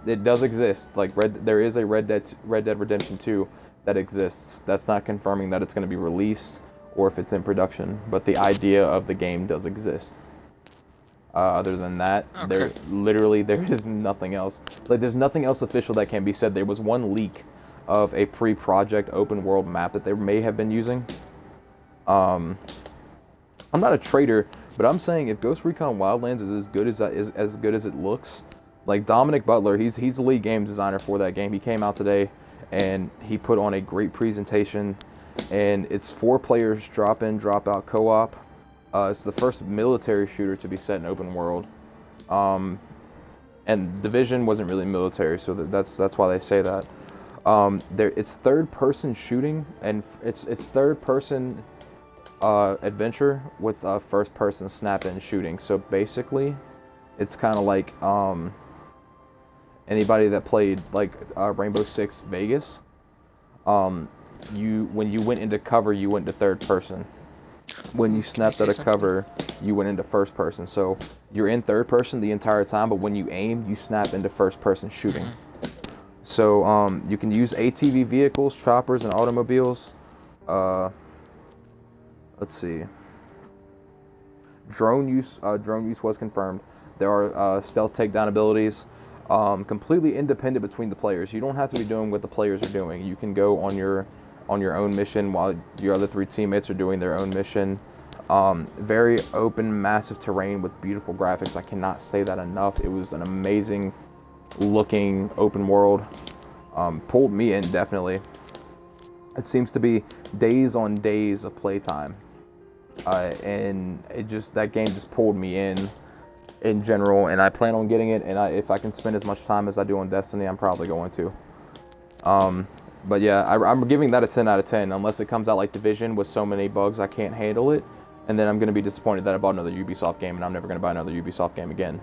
It does exist. Like there is a Red Dead Redemption 2 that exists. That's not confirming that it's going to be released or if it's in production, but the idea of the game does exist. Other than that, there is nothing else. Like there's nothing else official that can be said. There was one leak of a pre-project open world map that they may have been using. I'm not a trader, but I'm saying if Ghost Recon Wildlands is as good as it looks, like Dominic Butler, he's the lead game designer for that game. He came out today and he put on a great presentation, and it's 4 players drop in, drop out co-op. It's the first military shooter to be set in open world, and Division wasn't really military, so that's why they say that. It's third-person shooting, and it's third-person adventure with first-person snap-in shooting. So basically, it's kind of like anybody that played like Rainbow Six Vegas. When you went into cover, you went to third person. When you snapped out of cover, you went into first person. So you're in third person the entire time, but when you aim, you snap into first person shooting. So you can use ATV vehicles, choppers, and automobiles. Let's see. Drone use was confirmed. There are stealth takedown abilities. Completely independent between the players. You don't have to be doing what the players are doing. You can go on your own mission while your other 3 teammates are doing their own mission. Very open, massive terrain with beautiful graphics. I cannot say that enough. It was an amazing looking open world. Pulled me in, definitely. It seems to be days on days of playtime. And that game just pulled me in general, and I plan on getting it, and if I can spend as much time as I do on Destiny, I'm probably going to. But yeah, I'm giving that a 10 out of 10, unless it comes out like Division with so many bugs I can't handle it, and then I'm going to be disappointed that I bought another Ubisoft game, and I'm never going to buy another Ubisoft game again.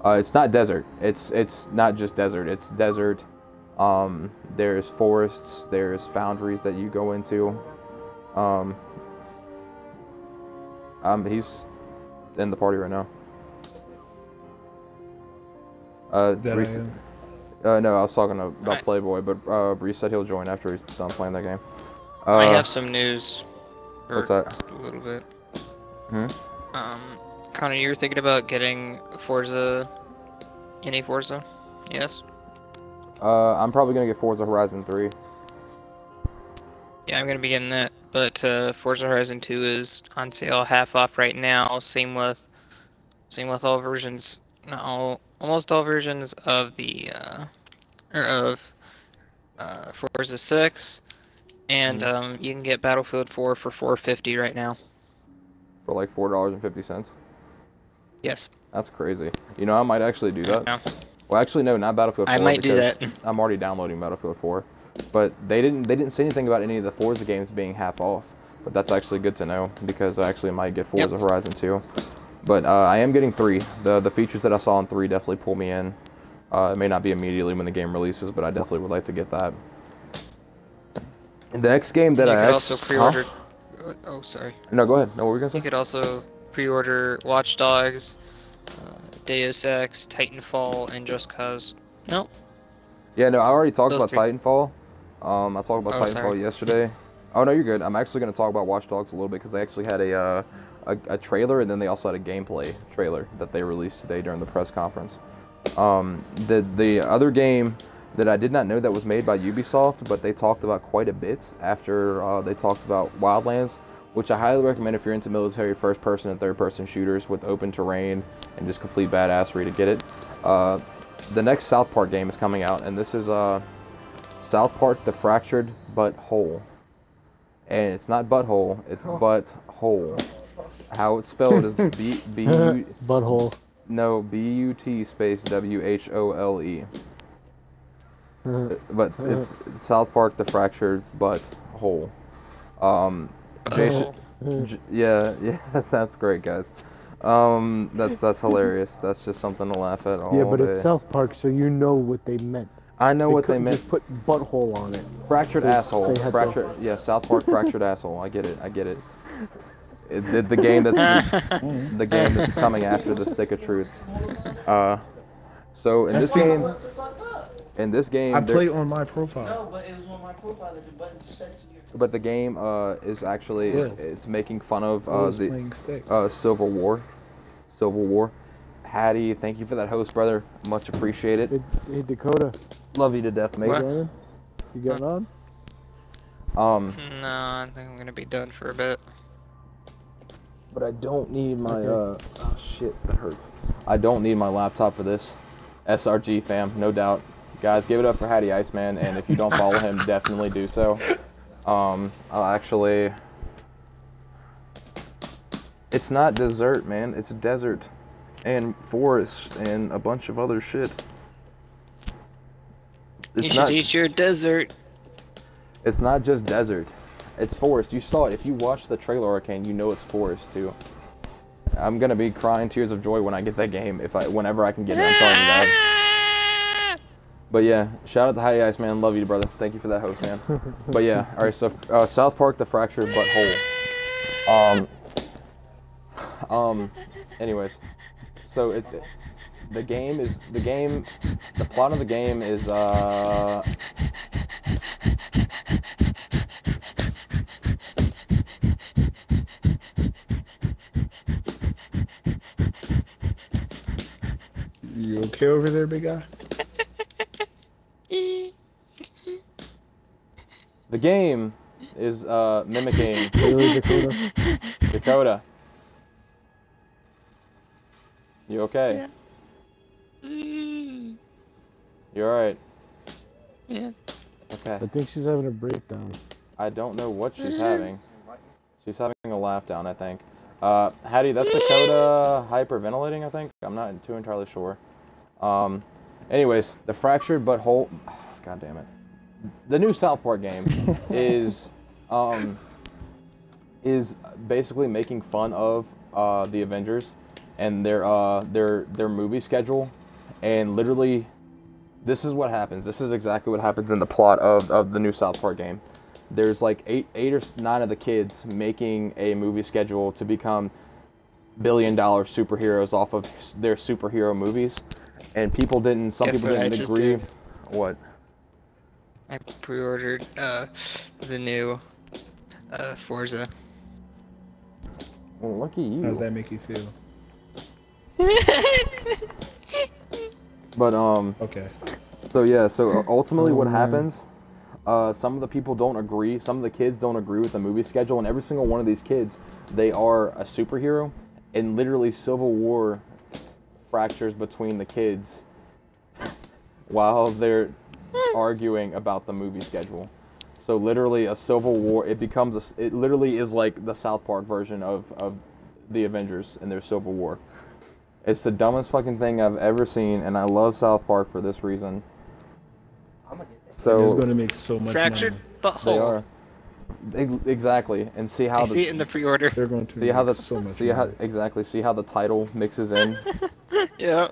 It's not desert. It's not just desert. It's desert. There's forests. There's foundries that you go into. He's in the party right now. No, I was talking about Playboy, but Breeze said he'll join after he's done playing that game. I have some news. What's that? A little bit. Connor, you were thinking about getting Forza, any Forza? Yes? I'm probably going to get Forza Horizon 3. Yeah, I'm going to be getting that, but Forza Horizon 2 is on sale half off right now. Same with all versions, almost all versions of the Forza 6, and you can get Battlefield 4 for $4.50 right now. For like $4.50? Yes. That's crazy. You know, I might actually do that. Yeah. Well, actually, no, not Battlefield 4. I might do that. I'm already downloading Battlefield 4. But they didn't say anything about any of the Forza games being half off. But that's actually good to know, because I actually might get Forza Horizon 2. But I am getting 3. The features that I saw in 3 definitely pull me in. It may not be immediately when the game releases, but I definitely would like to get that. The next game that you could also pre-order. Huh? Oh, sorry. No, go ahead. No, what were we gonna say? You could also pre-order Watch Dogs, Deus Ex, Titanfall, and Just Cause. No. Yeah, no, I already talked Those about 3. Titanfall. I talked about Titanfall yesterday. Oh no, you're good. I'm actually gonna talk about Watch Dogs a little bit, because they actually had a trailer, and then they also had a gameplay trailer that they released today during the press conference. The other game that I did not know that was made by Ubisoft, but they talked about quite a bit after they talked about Wildlands, which I highly recommend if you're into military first-person and third-person shooters with open terrain and just complete badassery to get it. The next South Park game is coming out, and this is South Park: The Fractured But Whole. And it's not butthole, it's butthole. How it's spelled is B-U... Butthole. No, B-U-T space W-H-O-L-E. but it's South Park: The Fractured But Whole. Jason, yeah, that's great, guys. That's hilarious. That's just something to laugh at all Yeah, but day. it's South Park, so you know what they meant. I know what they meant. Just put butthole on it. Fractured asshole. Fractured. To. Yeah, South Park fractured asshole. I get it. The game that's the game that's coming after the stick of truth. So in this game, I play on my profile. No, but it was on my profile that the button just set to your. But the game is actually it's making fun of the Civil War. Hattie, thank you for that host, brother. Much appreciated. Hey Dakota. Love you to death, mate. You getting on? No, I think I'm gonna be done for a bit. But I don't need my oh shit, that hurts. I don't need my laptop for this. SRG fam, no doubt. Guys, give it up for Hattie Iceman, and if you don't follow him, definitely do so. I'll actually. It's not dessert, man. It's a desert, and forest, and a bunch of other shit. You should eat your dessert. It's not just desert. It's forest. You saw it. If you watched the trailer, Arcane, you know it's forest too. I'm gonna be crying tears of joy when I get that game. Whenever I can get it, I'm telling you that. But yeah, shout out to Hattie Iceman. Love you, brother. Thank you for that host, man. But yeah, all right. So South Park: The Fractured But Whole. Anyways, so the plot of the game is You okay over there, big guy? the game is mimicking Dakota. You okay? Yeah. You alright? Yeah. Okay. I think she's having a breakdown. I don't know what she's having. She's having a laugh down, I think. Hattie, that's Dakota hyperventilating, I think? I'm not too entirely sure. Anyways, the Fractured But Whole... Oh, God damn it. The new South Park game is basically making fun of the Avengers and their movie schedule, and literally this is what happens. This is exactly what happens in the plot of the new South Park game. There's like eight or nine of the kids making a movie schedule to become billion-dollar superheroes off of their superhero movies, and some people didn't agree. What? I pre-ordered the new Forza. Well, look at you. How does that make you feel? But Okay. So yeah, so ultimately what happens, some of the people don't agree, some of the kids don't agree with the movie schedule, and every single one of these kids, they are a superhero, and literally Civil War fractures between the kids while they're arguing about the movie schedule. So literally a Civil War, it literally is like the South Park version of the Avengers and their Civil War. It's the dumbest fucking thing I've ever seen, and I love South Park for this reason. So it's going to make so much Fractured money. But Whole. They are exactly, and see how I see it in the pre-order. They're going to see how the so much see how money. exactly see how the title mixes in. Yeah.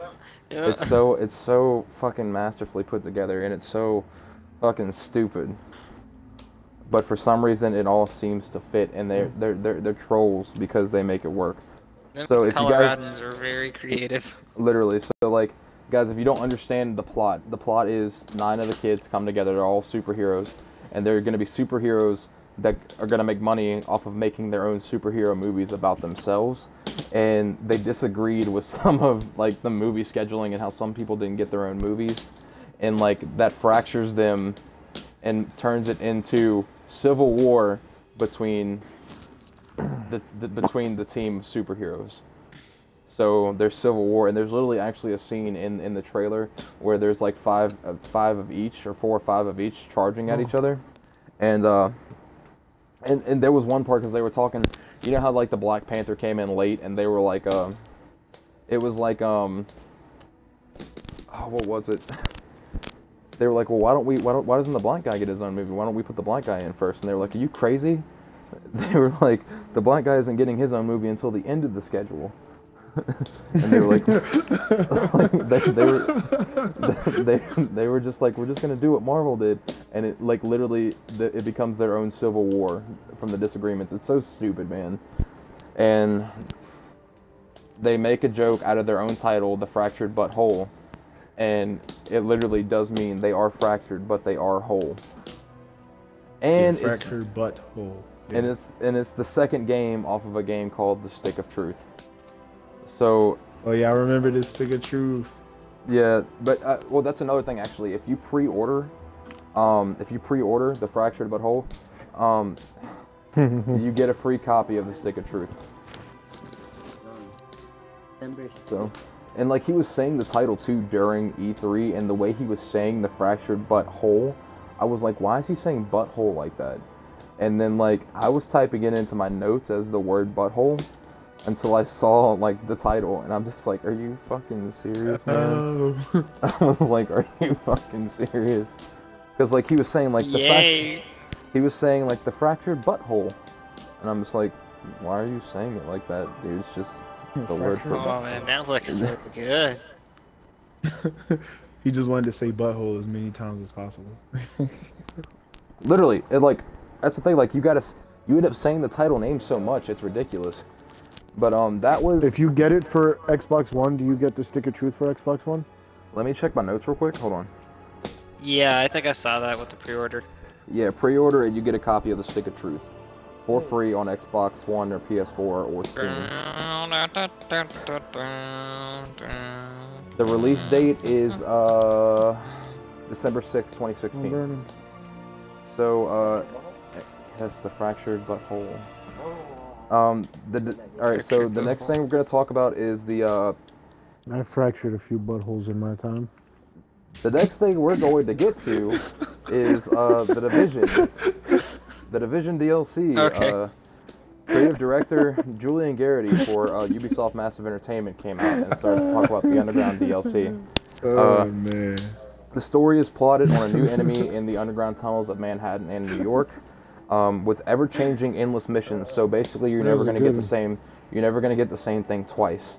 Yeah. It's so fucking masterfully put together, and it's so fucking stupid. But for some reason, it all seems to fit, and they're trolls because they make it work. Them So if you guys Coloradans are very creative. literally, so like, guys, if you don't understand the plot is 9 of the kids come together. They're all superheroes, and they're going to be superheroes that are going to make money off of making their own superhero movies about themselves. And they disagreed with some of like the movie scheduling and how some people didn't get their own movies, and like that fractures them and turns it into civil war between the team superheroes. So there's civil war, and there's literally actually a scene in the trailer where there's like five of each, or 4 or 5 of each, charging at each other, and there was one part because they were talking. You know how like the Black Panther came in late, and they were like it was like oh, what was it? they were like, well, why doesn't the black guy get his own movie? Why don't we put the black guy in first? And they were like, are you crazy? They were like, the black guy isn't getting his own movie until the end of the schedule. And they were like, they were just like, we're just gonna do what Marvel did, and it like literally it becomes their own civil war from the disagreements. It's so stupid, man. And they make a joke out of their own title, The Fractured But Whole, and it literally does mean they are fractured, but they are whole. And fractured but whole. Yeah. And it's the second game off of a game called The Stick of Truth. So. Oh yeah, I remember this Stick of Truth. Yeah, but well, that's another thing actually. If you pre-order The Fractured But Whole, you get a free copy of The Stick of Truth. So, and like he was saying the title too during E3, and the way he was saying The Fractured But Whole, I was like, why is he saying butthole like that? And then like I was typing it into my notes as the word butthole until I saw like the title, and I'm just like, are you fucking serious, man? I was like, are you fucking serious? Because like he was saying like he was saying like the fractured butthole, and I'm just like, why are you saying it like that, dude? It's just the word for butthole. Oh man, that looks so good. He just wanted to say butthole as many times as possible. Literally, it like that's the thing. Like you end up saying the title name so much, it's ridiculous. But that was. If you get it for Xbox One, do you get the Stick of Truth for Xbox One? Let me check my notes real quick. Hold on. Yeah, I think I saw that with the pre-order. Yeah, pre-order and you get a copy of the Stick of Truth for free on Xbox One or PS4 or Steam. The release date is December 6th, 2016. So that's The Fractured But Whole. Alright, so the next thing we're going to talk about is the I fractured a few buttholes in my time. The next thing we're going to get to is The Division. The Division DLC. Okay. Creative director Julian Garrity for Ubisoft Massive Entertainment came out and started to talk about the Underground DLC. Oh man. The story is plotted on a new enemy in the underground tunnels of Manhattan and New York, with ever-changing, endless missions. So basically, you're never going to get the same. You're never going to get the same thing twice.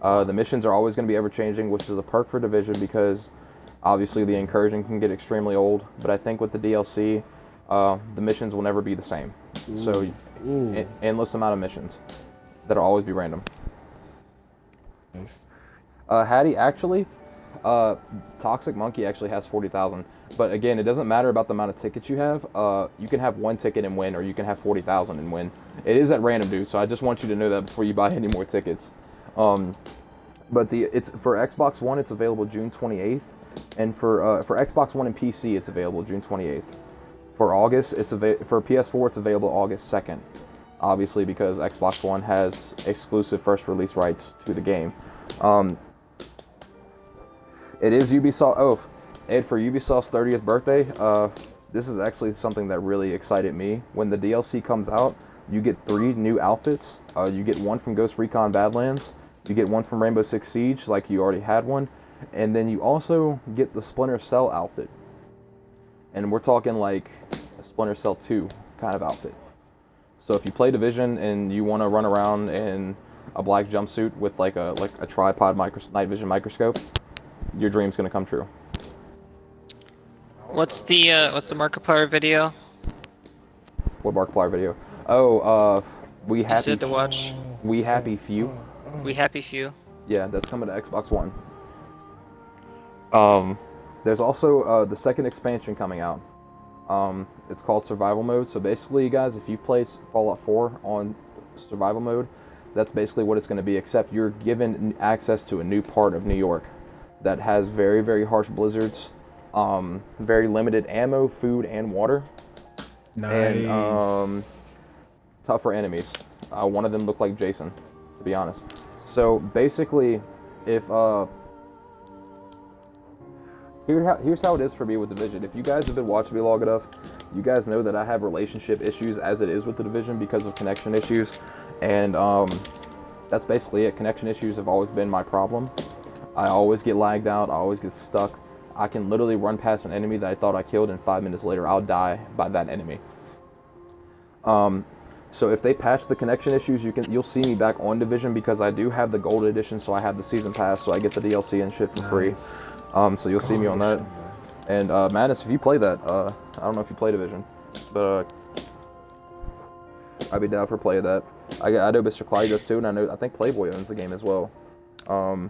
The missions are always going to be ever-changing, which is a perk for Division because obviously the incursion can get extremely old. But I think with the DLC, the missions will never be the same. So, endless amount of missions that'll always be random. Nice. Hattie, actually, Toxic Monkey actually has 40,000. But again, it doesn't matter about the amount of tickets you have. You can have one ticket and win, or you can have 40,000 and win. It is at random, dude. So I just want you to know that before you buy any more tickets. But it's for Xbox One, it's available June 28th, and for Xbox One and PC, it's available June 28th. For August, for PS4, it's available August 2nd. Obviously, because Xbox One has exclusive first release rights to the game. It is Ubisoft. Oh, and for Ubisoft's 30th birthday, this is actually something that really excited me. When the DLC comes out, you get 3 new outfits. You get one from Ghost Recon Badlands. You get one from Rainbow Six Siege, like you already had one. And then you also get the Splinter Cell outfit. And we're talking like a Splinter Cell 2 kind of outfit. So if you play Division and you want to run around in a black jumpsuit with like a tripod night vision microscope, your dream's gonna come true. What's the Markiplier video? What Markiplier video? Oh, We Happy. You said to watch. We Happy Few. We Happy Few. Yeah, that's coming to Xbox One. There's also the second expansion coming out. It's called Survival Mode. So basically, you guys, if you've played Fallout 4 on Survival Mode, that's basically what it's going to be, except you're given access to a new part of New York that has very, very harsh blizzards, very limited ammo, food, and water. Nice. And tougher enemies. One of them looked like Jason, to be honest. So basically, if here's how it is for me with Division. If you guys have been watching me long enough, you guys know that I have relationship issues as it is with the Division because of connection issues, and that's basically it. Connection issues have always been my problem. I always get lagged out. I always get stuck. I can literally run past an enemy that I thought I killed, and 5 minutes later I'll die by that enemy. So if they patch the connection issues, you'll see me back on Division, because I do have the gold edition, so I have the season pass, so I get the DLC and shit for free. So you'll see me on that. And Madness, if you play that, I don't know if you play Division, but I'd be down for play of that. I know Mr. Clyde does too, and I think Playboy owns the game as well.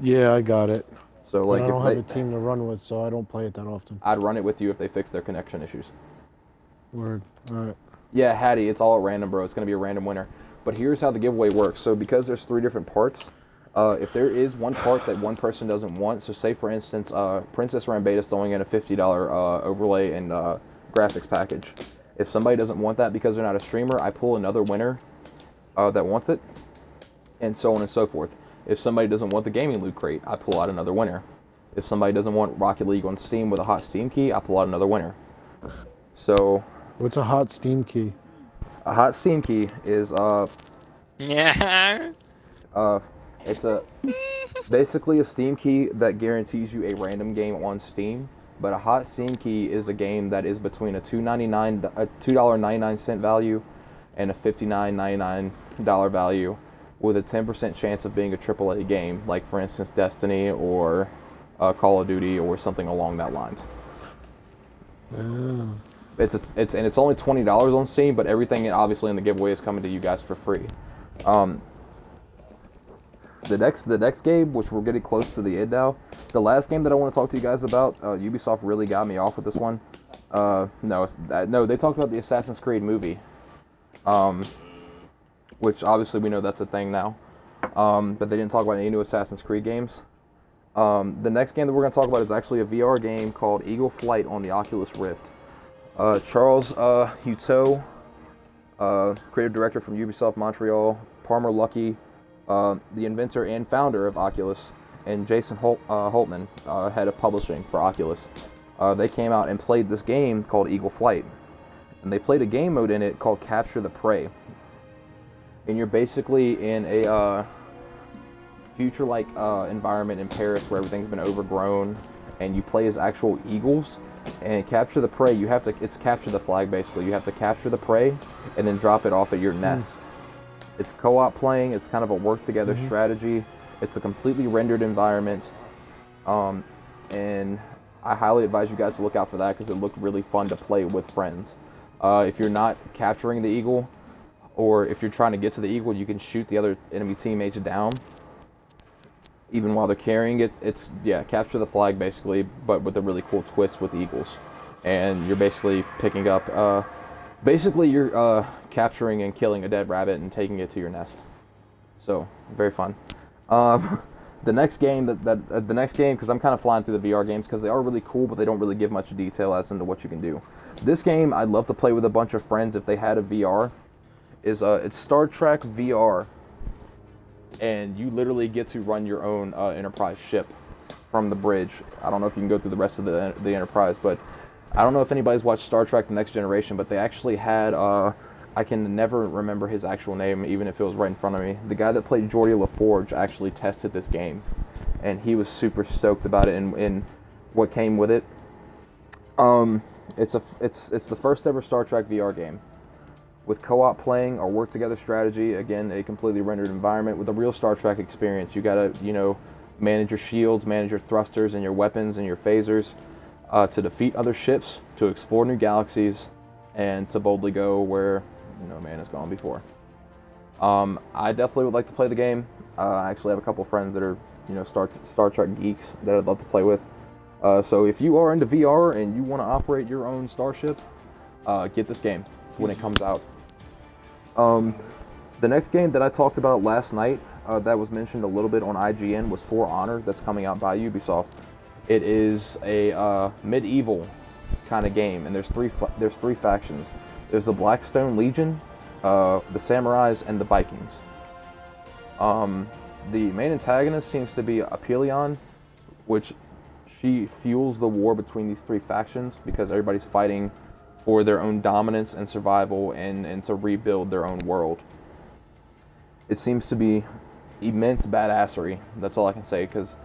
Yeah, I got it. So like, I if don't have a team to run with, so I don't play it that often. I'd run it with you if they fix their connection issues. Word. All right. Yeah, Hattie, it's all at random, bro. It's going to be a random winner. But here's how the giveaway works. So because there's 3 different parts, if there is one part that one person doesn't want, so say for instance, Princess Rambatus throwing in a $50 overlay and graphics package. If somebody doesn't want that because they're not a streamer, I pull another winner that wants it, and so on and so forth. If somebody doesn't want the gaming loot crate, I pull out another winner. If somebody doesn't want Rocket League on Steam with a hot Steam key, I pull out another winner. So... What's a hot Steam key? A hot Steam key is Yeah. it's basically a Steam key that guarantees you a random game on Steam. But a hot Steam key is a game that is between a $2.99 value and a $59.99 value, with a 10% chance of being a AAA game, like for instance Destiny or Call of Duty or something along that lines. Oh. It's only $20 on Steam, but everything obviously in the giveaway is coming to you guys for free. The next game, which we're getting close to the end now, the last game that I want to talk to you guys about, Ubisoft really got me off with this one. No, they talked about the Assassin's Creed movie, which obviously we know that's a thing now, but they didn't talk about any new Assassin's Creed games. The next game that we're going to talk about is actually a VR game called Eagle Flight on the Oculus Rift. Charles Hutto, creative director from Ubisoft Montreal, Palmer Luckey, the inventor and founder of Oculus, and Jason Holtman, head of publishing for Oculus. They came out and played this game called Eagle Flight. And they played a game mode in it called Capture the Prey. And you're basically in a future-like environment in Paris where everything's been overgrown, and you play as actual eagles. And capture the prey, it's capture the flag basically. You have to capture the prey and then drop it off at your nest. It's co-op playing, it's kind of a work together strategy. It's a completely rendered environment. And I highly advise you guys to look out for that because it looked really fun to play with friends. If you're not capturing the eagle, or if you're trying to get to the eagle, you can shoot the other enemy teammates down. Even while they're carrying it, it's, yeah, capture the flag basically, but with a really cool twist with the eagles. And you're basically picking up, you're capturing and killing a dead rabbit and taking it to your nest. So, very fun. The next game, because I'm kind of flying through the VR games because they are really cool, but they don't really give much detail as into what you can do. This game, I'd love to play with a bunch of friends if they had a VR, is it's Star Trek VR. And you literally get to run your own Enterprise ship from the bridge. I don't know if you can go through the rest of the Enterprise, but I don't know if anybody's watched Star Trek The Next Generation, but they actually had, I can never remember his actual name, even if it was right in front of me. The guy that played Geordi LaForge actually tested this game, and he was super stoked about it and what came with it. It's the first ever Star Trek VR game. With co-op playing or work together strategy, again, a completely rendered environment with a real Star Trek experience. You gotta, manage your shields, manage your thrusters and your weapons and your phasers to defeat other ships, to explore new galaxies, and to boldly go where no man has gone before. I definitely would like to play the game. I actually have a couple friends that are, Star Trek geeks that I'd love to play with. So if you are into VR and you want to operate your own starship, get this game when it comes out. The next game that I talked about last night that was mentioned a little bit on IGN was For Honor, that's coming out by Ubisoft. It is a medieval kind of game, and there's three factions. There's the Blackstone Legion, the Samurais, and the Vikings. The main antagonist seems to be Aphelion, which she fuels the war between these three factions because everybody's fighting for their own dominance and survival and to rebuild their own world. It seems to be immense badassery. That's all I can say, because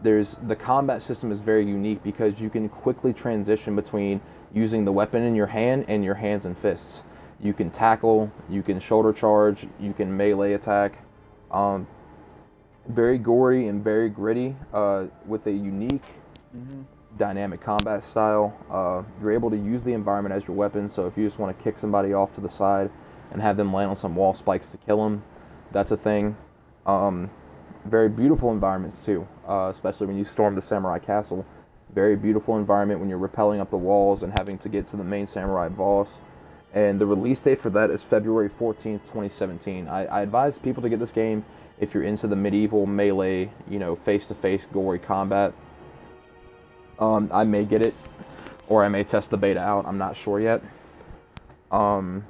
the combat system is very unique because you can quickly transition between using the weapon in your hand and your hands and fists. You can tackle, you can shoulder charge, you can melee attack. Very gory and very gritty, with a unique, dynamic combat style. You're able to use the environment as your weapon, so if you just want to kick somebody off to the side and have them land on some wall spikes to kill them, that's a thing. Very beautiful environments too, especially when you storm the samurai castle. Very beautiful environment when you're rappelling up the walls and having to get to the main samurai boss. And the release date for that is February 14th, 2017. I advise people to get this game if you're into the medieval melee, face-to-face gory combat. I may get it, or I may test the beta out. I'm not sure yet. And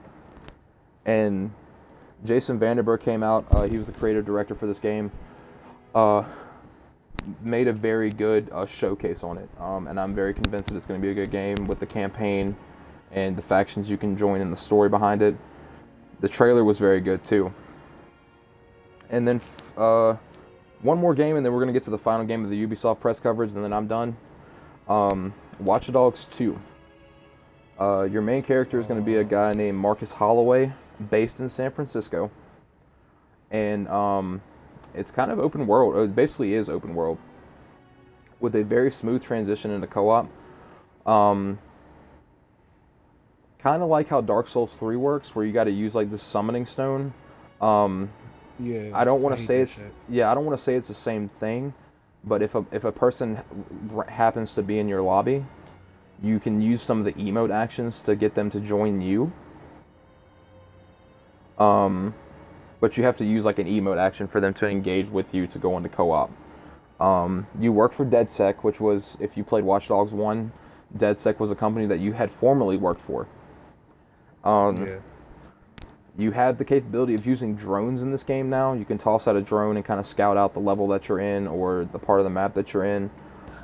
Jason Vanderberg came out. He was the creative director for this game. Made a very good showcase on it. And I'm very convinced that it's going to be a good game with the campaign and the factions you can join and the story behind it. The trailer was very good too. And then one more game, and then we're going to get to the final game of the Ubisoft press coverage, and then I'm done. Watch Dogs 2. Your main character is going to be a guy named Marcus Holloway, based in San Francisco. And it's kind of open world. It basically is open world, with a very smooth transition into co-op. Kind of like how Dark Souls 3 works, where you got to use like this summoning stone. Yeah. I don't want to say it's shit. yeah. I don't want to say it's the same thing, but if a person happens to be in your lobby, you can use some of the emote actions to get them to join you. But you have to use like an emote action for them to engage with you to go into co-op. You work for DedSec, which was, if you played Watch Dogs 1, DedSec was a company that you had formerly worked for. Yeah. You have the capability of using drones in this game now. You can toss out a drone and kind of scout out the level that you're in or the part of the map that you're in.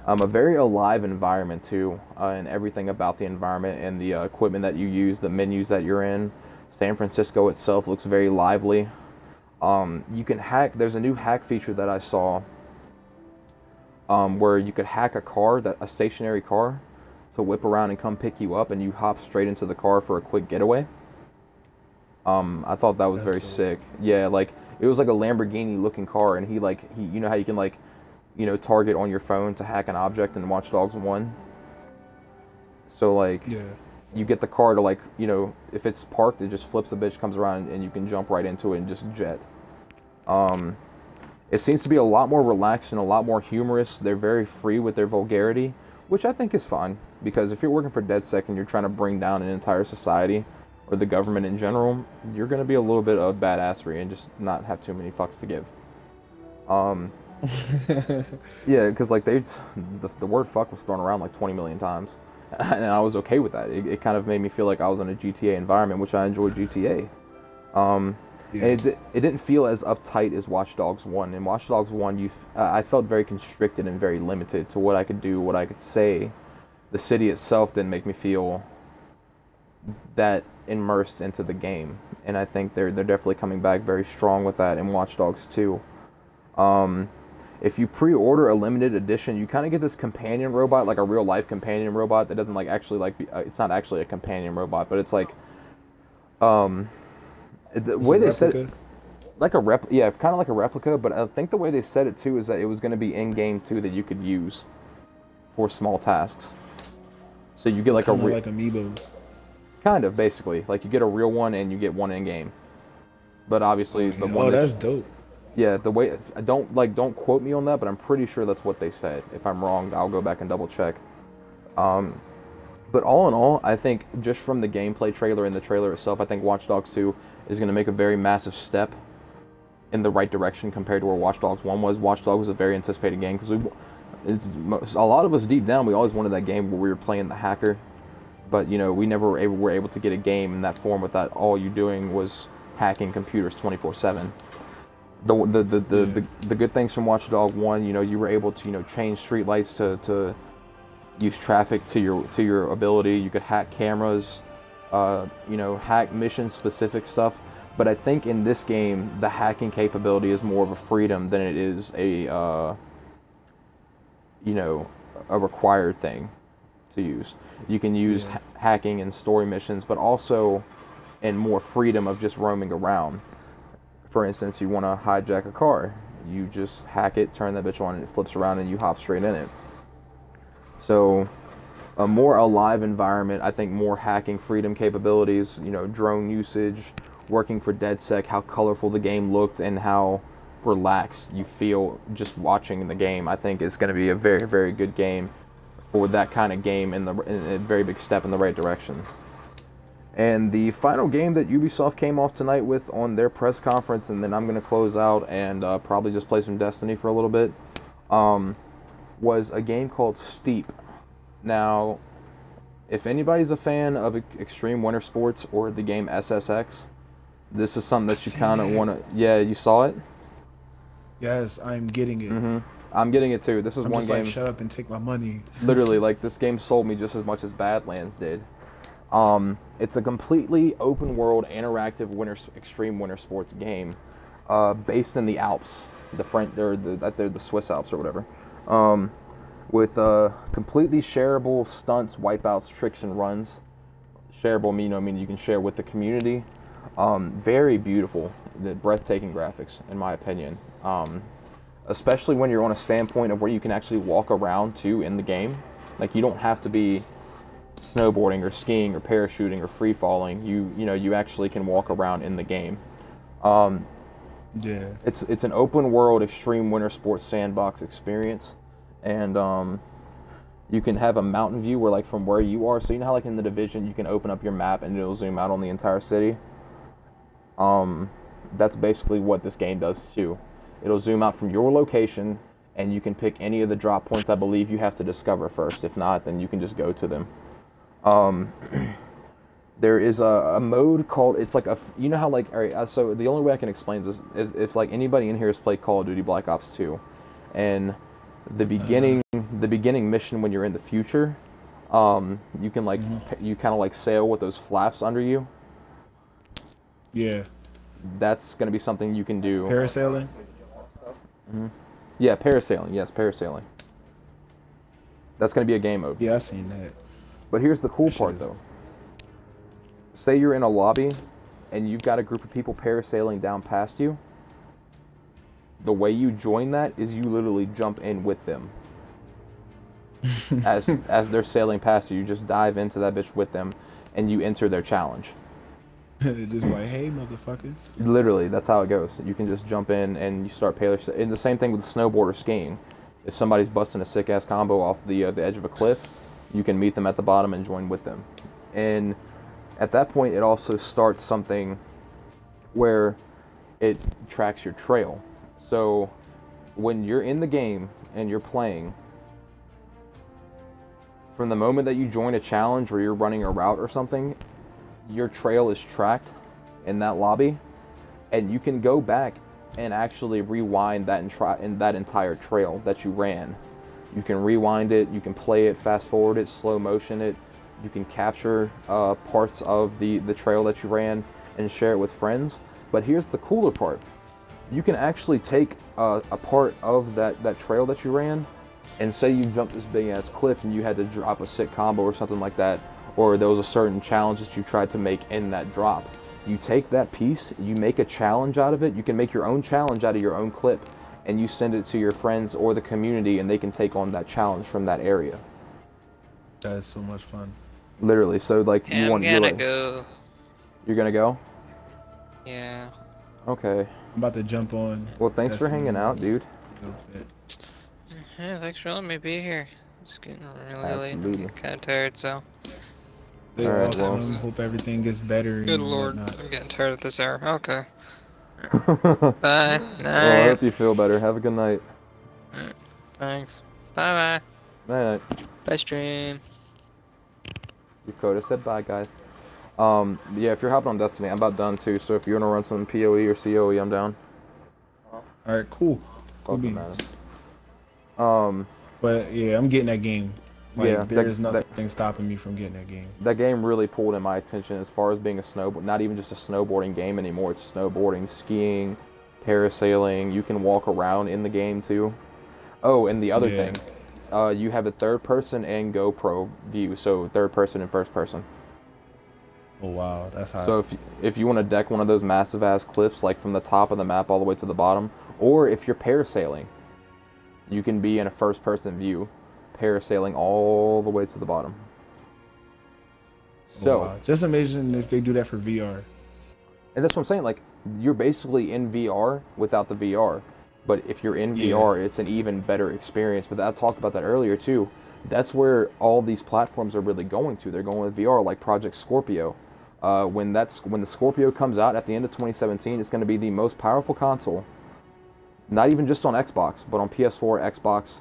A very alive environment too, and everything about the environment and the equipment that you use, the menus that you're in. San Francisco itself looks very lively. You can hack. There's a new hack feature that I saw, where you could hack a stationary car, to whip around and come pick you up, and you hop straight into the car for a quick getaway. I thought that was very sick. Yeah, like it was like a Lamborghini looking car, and he you know how you can target on your phone to hack an object in Watch Dogs 1. So like, Yeah. you get the car to if it's parked, it just flips the bitch, comes around, and you can jump right into it and just jet. It seems to be a lot more relaxed and a lot more humorous. They're very free with their vulgarity, which I think is fine, because if you're working for DedSec and you're trying to bring down an entire society, or the government in general, you're going to be a little bit of badassery and just not have too many fucks to give. Yeah, because like the word fuck was thrown around like 20 million times, and I was okay with that. It kind of made me feel like I was in a GTA environment, which I enjoyed GTA. And it didn't feel as uptight as Watch Dogs 1. In Watch Dogs 1, I felt very constricted and very limited to what I could do, what I could say. The city itself didn't make me feel that immersed into the game, and I think they're definitely coming back very strong with that in Watch Dogs 2. If you pre-order a limited edition, you kind of get this companion robot, like a real life companion robot that doesn't it's not actually a companion robot, but it's like the way they said it, like kind of like a replica. But I think the way they said it too is that it was going to be in game too, that you could use for small tasks. So you get like like amiibos. Kind of, basically. Like, you get a real one and you get one in-game. But obviously, the one that's dope. Yeah, the way... Don't quote me on that, but I'm pretty sure that's what they said. If I'm wrong, I'll go back and double-check. But all in all, I think just from the gameplay trailer and the trailer itself, I think Watch Dogs 2 is going to make a very massive step in the right direction compared to where Watch Dogs 1 was. Watch Dogs was a very anticipated game, because a lot of us deep down, we always wanted that game where we were playing the hacker. But, we never were able to get a game in that form with that all you doing was hacking computers 24/7. The good things from Watch Dogs 1, you were able to, change streetlights to use traffic to your ability. You could hack cameras, hack mission-specific stuff. But I think in this game, the hacking capability is more of a freedom than it is you know, a required thing to use. You can use hacking and story missions, but also in more freedom of just roaming around. For instance, you want to hijack a car. You just hack it, turn that bitch on, and it flips around and you hop straight in it. So a more alive environment, I think more hacking freedom capabilities, you know, drone usage, working for DedSec, how colorful the game looked and how relaxed you feel just watching the game, I think is going to be a very, very good game for that kind of game and a very big step in the right direction. And the final game that Ubisoft came off tonight with on their press conference, and then I'm going to close out and probably just play some Destiny for a little bit, was a game called Steep. Now, if anybody's a fan of Extreme Winter Sports or the game SSX, this is something that you kind of want to... Yeah, you saw it? Yes, I'm getting it. I'm getting it too. This is I'm one just game... like, shut up and take my money. Literally, like, this game sold me just as much as Badlands did. It's a completely open-world, interactive extreme winter sports game based in the Alps, the Swiss Alps or whatever, with completely shareable stunts, wipeouts, tricks, and runs. Shareable, meaning you can share with the community. Very beautiful, breathtaking graphics, in my opinion. Especially when you're on a standpoint of where you can actually walk around too in the game. Like, you don't have to be snowboarding or skiing or parachuting or free falling. You actually can walk around in the game. It's an open world extreme winter sports sandbox experience, and you can have a mountain view where, like, from where you are, so you know how, like, in the Division you can open up your map and it'll zoom out on the entire city. That's basically what this game does too. It'll zoom out from your location, and you can pick any of the drop points I believe you have to discover first. If not, then you can just go to them. There is a mode called, it's like you know how, like, alright, so the only way I can explain this is if, like, anybody in here has played Call of Duty Black Ops 2, and the beginning mission when you're in the future, you can, like, you kind of, like, sail with those flaps under you. Yeah. That's going to be something you can do. Parasailing? Yeah, parasailing. Yes, parasailing. That's going to be a game mode. Yeah, I've seen that. But here's the cool part, though. Say you're in a lobby, and you've got a group of people parasailing down past you. The way you join that is you literally jump in with them. As they're sailing past you, you just dive into that bitch with them, and you enter their challenge. Just like, hey, motherfuckers. Literally, that's how it goes. You can just jump in and you start parasailing. And the same thing with snowboard or skiing. If somebody's busting a sick-ass combo off the edge of a cliff, you can meet them at the bottom and join with them. And at that point, it also starts something where it tracks your trail. So when you're in the game and you're playing, from the moment that you join a challenge or you're running a route or something, your trail is tracked in that lobby, and you can go back and actually rewind that entire trail that you ran. You can rewind it, you can play it, fast forward it, slow motion it, you can capture parts of the trail that you ran and share it with friends. But here's the cooler part. You can actually take a part of that trail that you ran, and say you jumped this big ass cliff and you had to drop a sick combo or something like that, or there was a certain challenge that you tried to make in that drop. You take that piece, you make a challenge out of it, you can make your own challenge out of your own clip, and you send it to your friends or the community, and they can take on that challenge from that area. That is so much fun. Literally, so, like, Yeah, you want I'm gonna go. You're gonna go? Yeah. Okay. I'm about to jump on. Well, thanks for hanging out, dude. Yeah, thanks for letting me be here. It's getting really Absolutely. late. I'm kind of tired, so. Hey, Alright, awesome. well. Hope everything gets better. Good and lord, whatnot. I'm getting tired at this hour. Okay. Bye. Well, I Night. hope you feel better. Have a good night. Thanks. Bye bye. Night night. Bye stream. Dakota said bye, guys. Yeah, if you're hopping on Destiny, I'm about done too, so if you want to run some PoE or CoE, I'm down. Alright, cool. Cool Fucking beans. man. But yeah, I'm getting that game. Like, Yeah, there's nothing stopping me from getting that game. That game really pulled in my attention as far as being a not even just a snowboarding game anymore. It's snowboarding, skiing, parasailing. You can walk around in the game too. Oh, and the other thing, you have a third person and GoPro view, so third person and first person. Oh wow, that's hot. So if you want to deck one of those massive ass cliffs, like from the top of the map all the way to the bottom, or if you're parasailing, you can be in a first person view, parasailing all the way to the bottom. So wow. Just imagine if they do that for VR. And that's what I'm saying, like, you're basically in VR without the VR. But if you're in VR, it's an even better experience. But I talked about that earlier, too. That's where all these platforms are really going to. They're going with VR, like Project Scorpio. When the Scorpio comes out at the end of 2017, it's going to be the most powerful console. Not even just on Xbox, but on PS4, Xbox,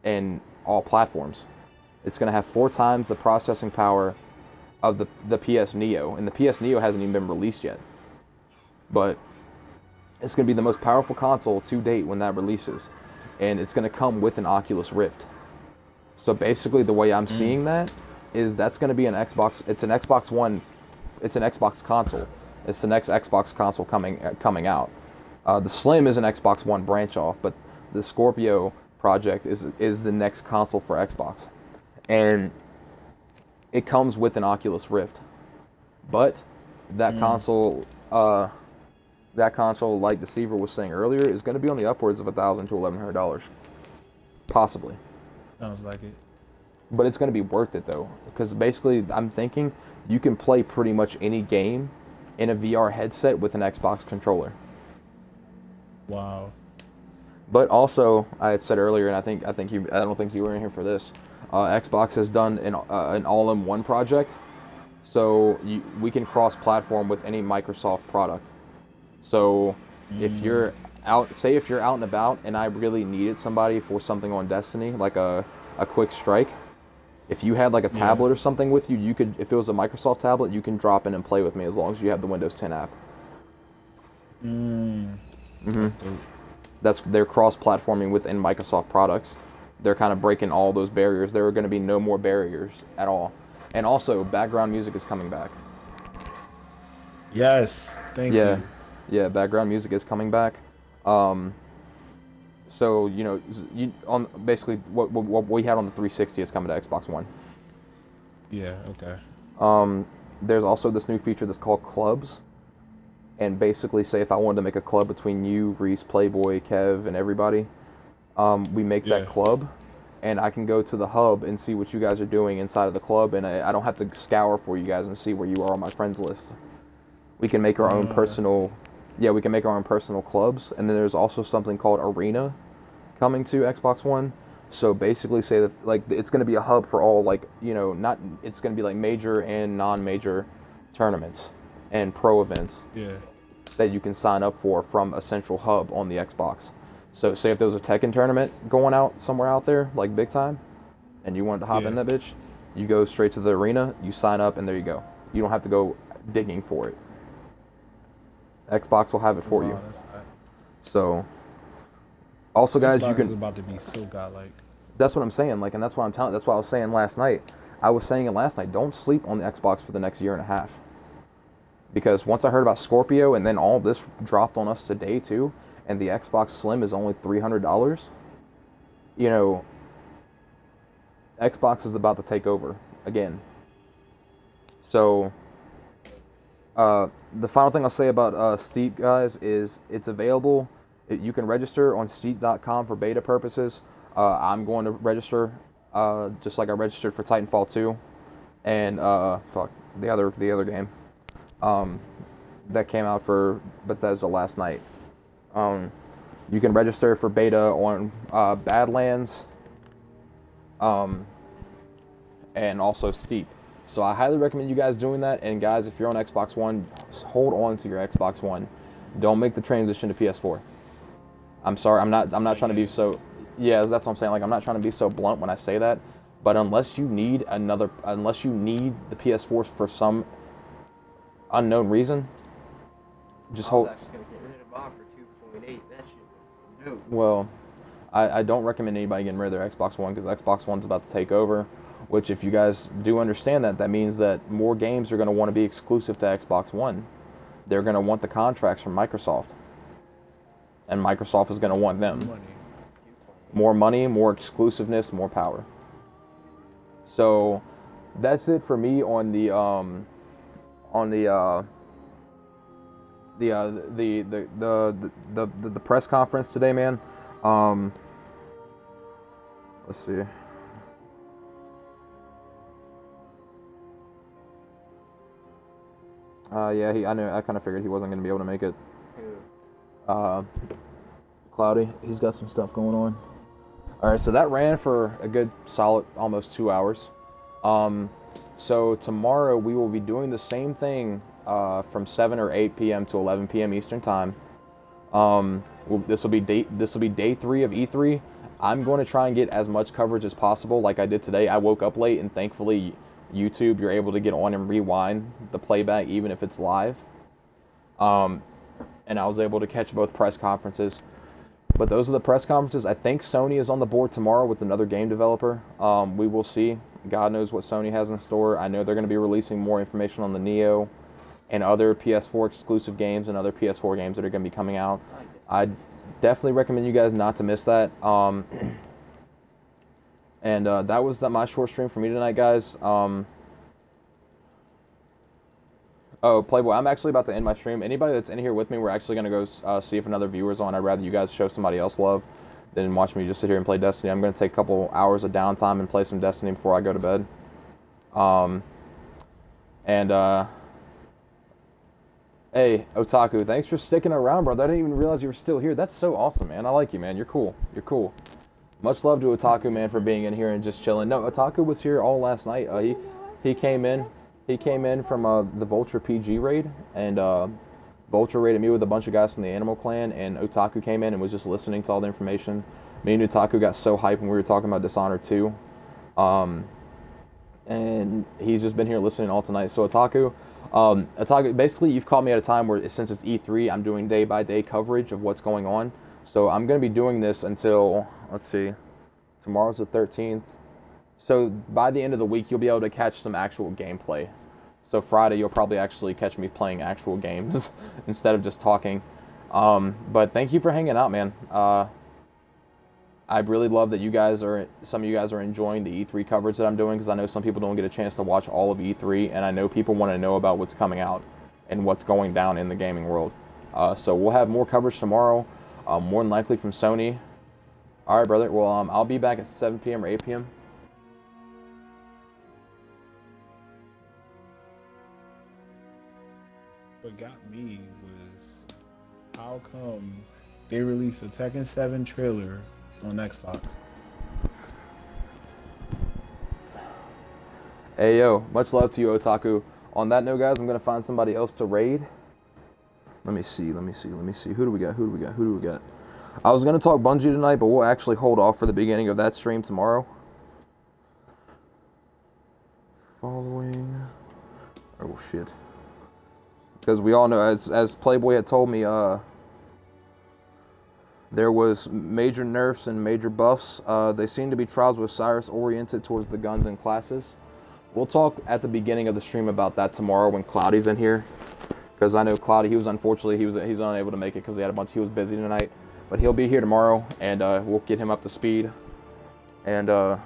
and all platforms. It's going to have 4 times the processing power of the PS Neo. And the PS Neo hasn't even been released yet. But it's going to be the most powerful console to date when that releases. And it's going to come with an Oculus Rift. So basically the way I'm seeing that is that's going to be an Xbox. It's an Xbox One. It's an Xbox console. It's the next Xbox console coming out. The Slim is an Xbox One branch off, but the Scorpio project is the next console for Xbox. And it comes with an Oculus Rift. But that console... that console, like Deceiver was saying earlier, is going to be on the upwards of $1,000 to $1,100, possibly. Sounds like it. But it's going to be worth it though, because basically, I'm thinking you can play pretty much any game in a VR headset with an Xbox controller. Wow. But also, I had said earlier, and I don't think you were in here for this. Xbox has done an all-in-one project, so we can cross-platform with any Microsoft product. So if you're out and about and I really needed somebody for something on Destiny, like a quick strike, if you had like a tablet or something with you, you could, if it was a Microsoft tablet, you can drop in and play with me as long as you have the Windows 10 app. They're cross-platforming within Microsoft products. They're kind of breaking all those barriers. There are going to be no more barriers at all. And also, background music is coming back. Yes, thank you. Yeah, background music is coming back. So on basically what we had on the 360 is coming to Xbox One. Yeah. Okay. There's also this new feature that's called Clubs, and basically, say if I wanted to make a club between you, Reese, Playboy, Kev, and everybody, we make that club, and I can go to the hub and see what you guys are doing inside of the club, and I don't have to scour for you guys and see where you are on my friends list. We can make our own personal. Yeah, we can make our own personal clubs, and then there's also something called Arena coming to Xbox One. So basically, say that like it's going to be a hub for all it's going to be like major and non-major tournaments and pro events that you can sign up for from a central hub on the Xbox. So say if there was a Tekken tournament going out somewhere out there, like big time, and you wanted to hop in that bitch, you go straight to the arena, you sign up, and there you go. You don't have to go digging for it. Xbox will have it for you. So, also, guys, Xbox you can. Is about to be so godlike. That's what I'm saying. Like, and that's what I'm telling. That's what I was saying last night. I was saying it last night. Don't sleep on the Xbox for the next year and a half. Because once I heard about Scorpio, and then all this dropped on us today too, and the Xbox Slim is only $300. Xbox is about to take over again. So. The final thing I'll say about Steep, guys, is it's available. You can register on Steep.com for beta purposes. I'm going to register, just like I registered for Titanfall 2, and the other game that came out for Bethesda last night. You can register for beta on Badlands, and also Steep. So I highly recommend you guys doing that. And guys, if you're on Xbox One, hold on to your Xbox One. Don't make the transition to PS4. I'm sorry, I'm not trying to be so. Yeah, that's what I'm saying. Like, I'm not trying to be so blunt when I say that. But unless you need the PS4 for some unknown reason, just hold. I was actually gonna get rid of mine for 2.8. That shit was new. Well, I don't recommend anybody getting rid of their Xbox One, because Xbox One's about to take over. Which, if you guys do understand that means that more games are going to want to be exclusive to Xbox One. They're going to want the contracts from Microsoft. And Microsoft is going to want them. More money, more exclusiveness, more power. So that's it for me on the press conference today, man. Let's see. Yeah, I kind of figured he wasn't going to be able to make it. Cloudy, he's got some stuff going on. All right, so that ran for a good solid almost 2 hours. So tomorrow we will be doing the same thing from 7 or 8 p.m. to 11 p.m. Eastern time. This will be day 3 of E3. I'm going to try and get as much coverage as possible, like I did today. I woke up late, and thankfully YouTube, you're able to get on and rewind the playback even if it's live. And I was able to catch both press conferences. But those are the press conferences. I think Sony is on the board tomorrow with another game developer. We will see. God knows what Sony has in store. I know they're going to be releasing more information on the Neo and other PS4 exclusive games and other PS4 games that are going to be coming out. I definitely recommend you guys not to miss that. And that was my short stream for me tonight, guys. Oh, Playboy, I'm actually about to end my stream. Anybody that's in here with me, we're actually going to go see if another viewer's on. I'd rather you guys show somebody else love than watch me just sit here and play Destiny. I'm going to take a couple hours of downtime and play some Destiny before I go to bed. Hey, Otaku, thanks for sticking around, brother. I didn't even realize you were still here. That's so awesome, man. I like you, man. You're cool. You're cool. Much love to Otaku, man, for being in here and just chilling. No, Otaku was here all last night. He came in. He came in from the Vulture PG raid, and Vulture raided me with a bunch of guys from the Animal Clan, and Otaku came in and was just listening to all the information. Me and Otaku got so hyped when we were talking about Dishonored 2. And he's just been here listening all tonight. So Otaku, basically you've called me at a time where, since it's E3, I'm doing day-by-day coverage of what's going on. So I'm going to be doing this until, let's see, tomorrow's the 13th. So by the end of the week, you'll be able to catch some actual gameplay. So Friday, you'll probably actually catch me playing actual games instead of just talking. But thank you for hanging out, man. I really love that some of you guys are enjoying the E3 coverage that I'm doing, because I know some people don't get a chance to watch all of E3, and I know people want to know about what's coming out and what's going down in the gaming world. So we'll have more coverage tomorrow, more than likely from Sony. All right, brother. Well, I'll be back at 7 p.m. or 8 p.m. What got me was, how come they released a Tekken 7 trailer on Xbox? Hey, yo. Much love to you, Otaku. On that note, guys, I'm going to find somebody else to raid. Let me see. Who do we got? I was going to talk Bungie tonight, but we'll actually hold off for the beginning of that stream tomorrow. Following. Oh, shit. Because we all know, as Playboy had told me, there was major nerfs and major buffs. They seem to be Trials of Osiris oriented towards the guns and classes. We'll talk at the beginning of the stream about that tomorrow when Cloudy's in here. Because I know Cloudy, he's unable to make it because he was busy tonight. But he'll be here tomorrow, and we'll get him up to speed. And if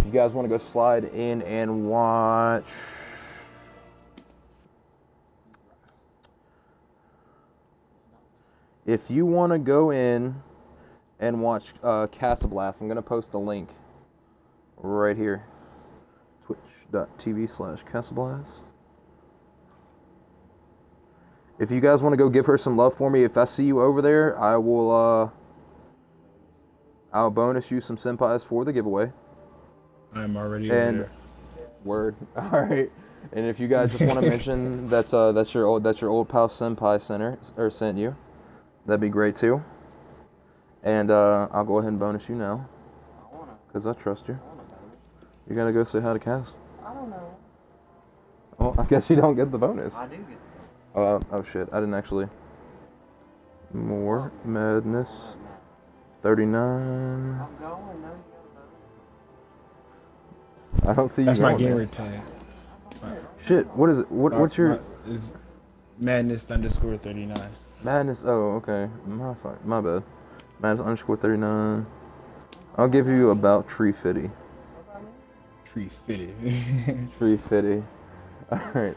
you guys want to go slide in and watch... If you want to go in and watch Castablast, I'm going to post a link right here. Twitch.tv/Castablast. If you guys want to go give her some love for me, if I see you over there, I'll bonus you some senpais for the giveaway. I'm already over there. Word. All right. And if you guys just want to mention that's your old pal Senpai sent you, that'd be great too. And I'll go ahead and bonus you now, because I trust you. You're gonna go say hi to Cass? I don't know. Well, I guess you don't get the bonus. I do get Oh shit, I didn't actually. More madness. 39. I'm going, no, I don't see you. That's my going, gamer tag. Shit, what is it? What's your... Is Madness_39. Madness, oh, okay. My bad. Madness_39. I'll give you about tree fitty. Tree fitted. Tree fitty. Alright.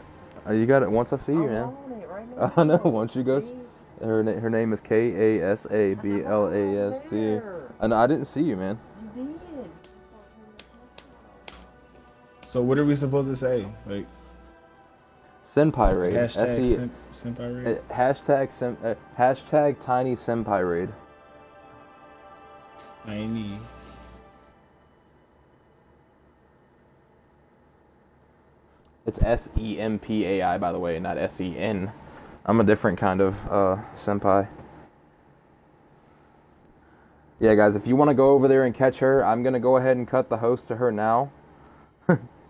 You got it once I see you, man. I know, once you go. Her name is Kasablast. And I didn't see you, man. You did. So what are we supposed to say? Like Senpai raid. hashtag senpai raid? Hashtag tiny senpai raid. Tiny. It's SEMPAI, by the way, not SEN. I'm a different kind of senpai. Yeah, guys, if you want to go over there and catch her, I'm going to go ahead and cut the host to her now.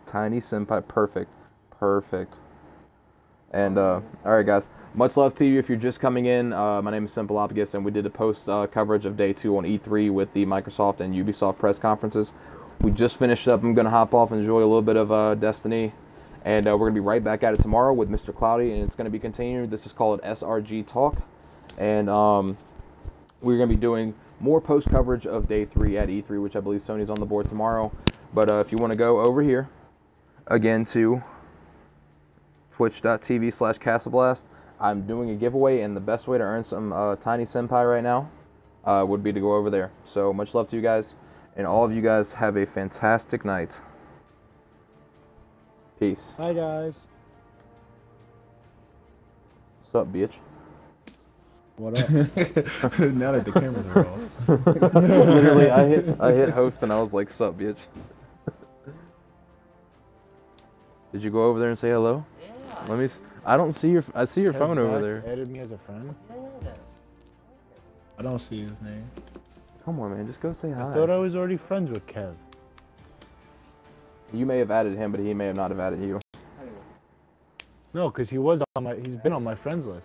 Tiny senpai, perfect. Perfect. And, alright, guys, much love to you if you're just coming in. My name is Simpalophagus, and we did a post coverage of Day 2 on E3 with the Microsoft and Ubisoft press conferences. We just finished up. I'm going to hop off and enjoy a little bit of Destiny. And we're going to be right back at it tomorrow with Mr. Cloudy, and it's going to be continued. This is called SRG Talk. And we're going to be doing more post coverage of Day 3 at E3, which I believe Sony's on the board tomorrow. But if you want to go over here, again, to twitch.tv/Kasablast, I'm doing a giveaway, and the best way to earn some Tiny Senpai right now would be to go over there. So much love to you guys, and all of you guys have a fantastic night. Peace. Hi, guys. What's up, bitch? What up? Now that the cameras are off. Literally, I hit host and I was like, "Sup, bitch." Did you go over there and say hello? Yeah. Let me. I don't see your. I see your phone over Zach there. added me as a friend. Yeah. I don't see his name. Come on, man. Just go say hi. I thought I was already friends with Kev. You may have added him, but he may have not have added you. No, because he was on my. He's been on my friends list.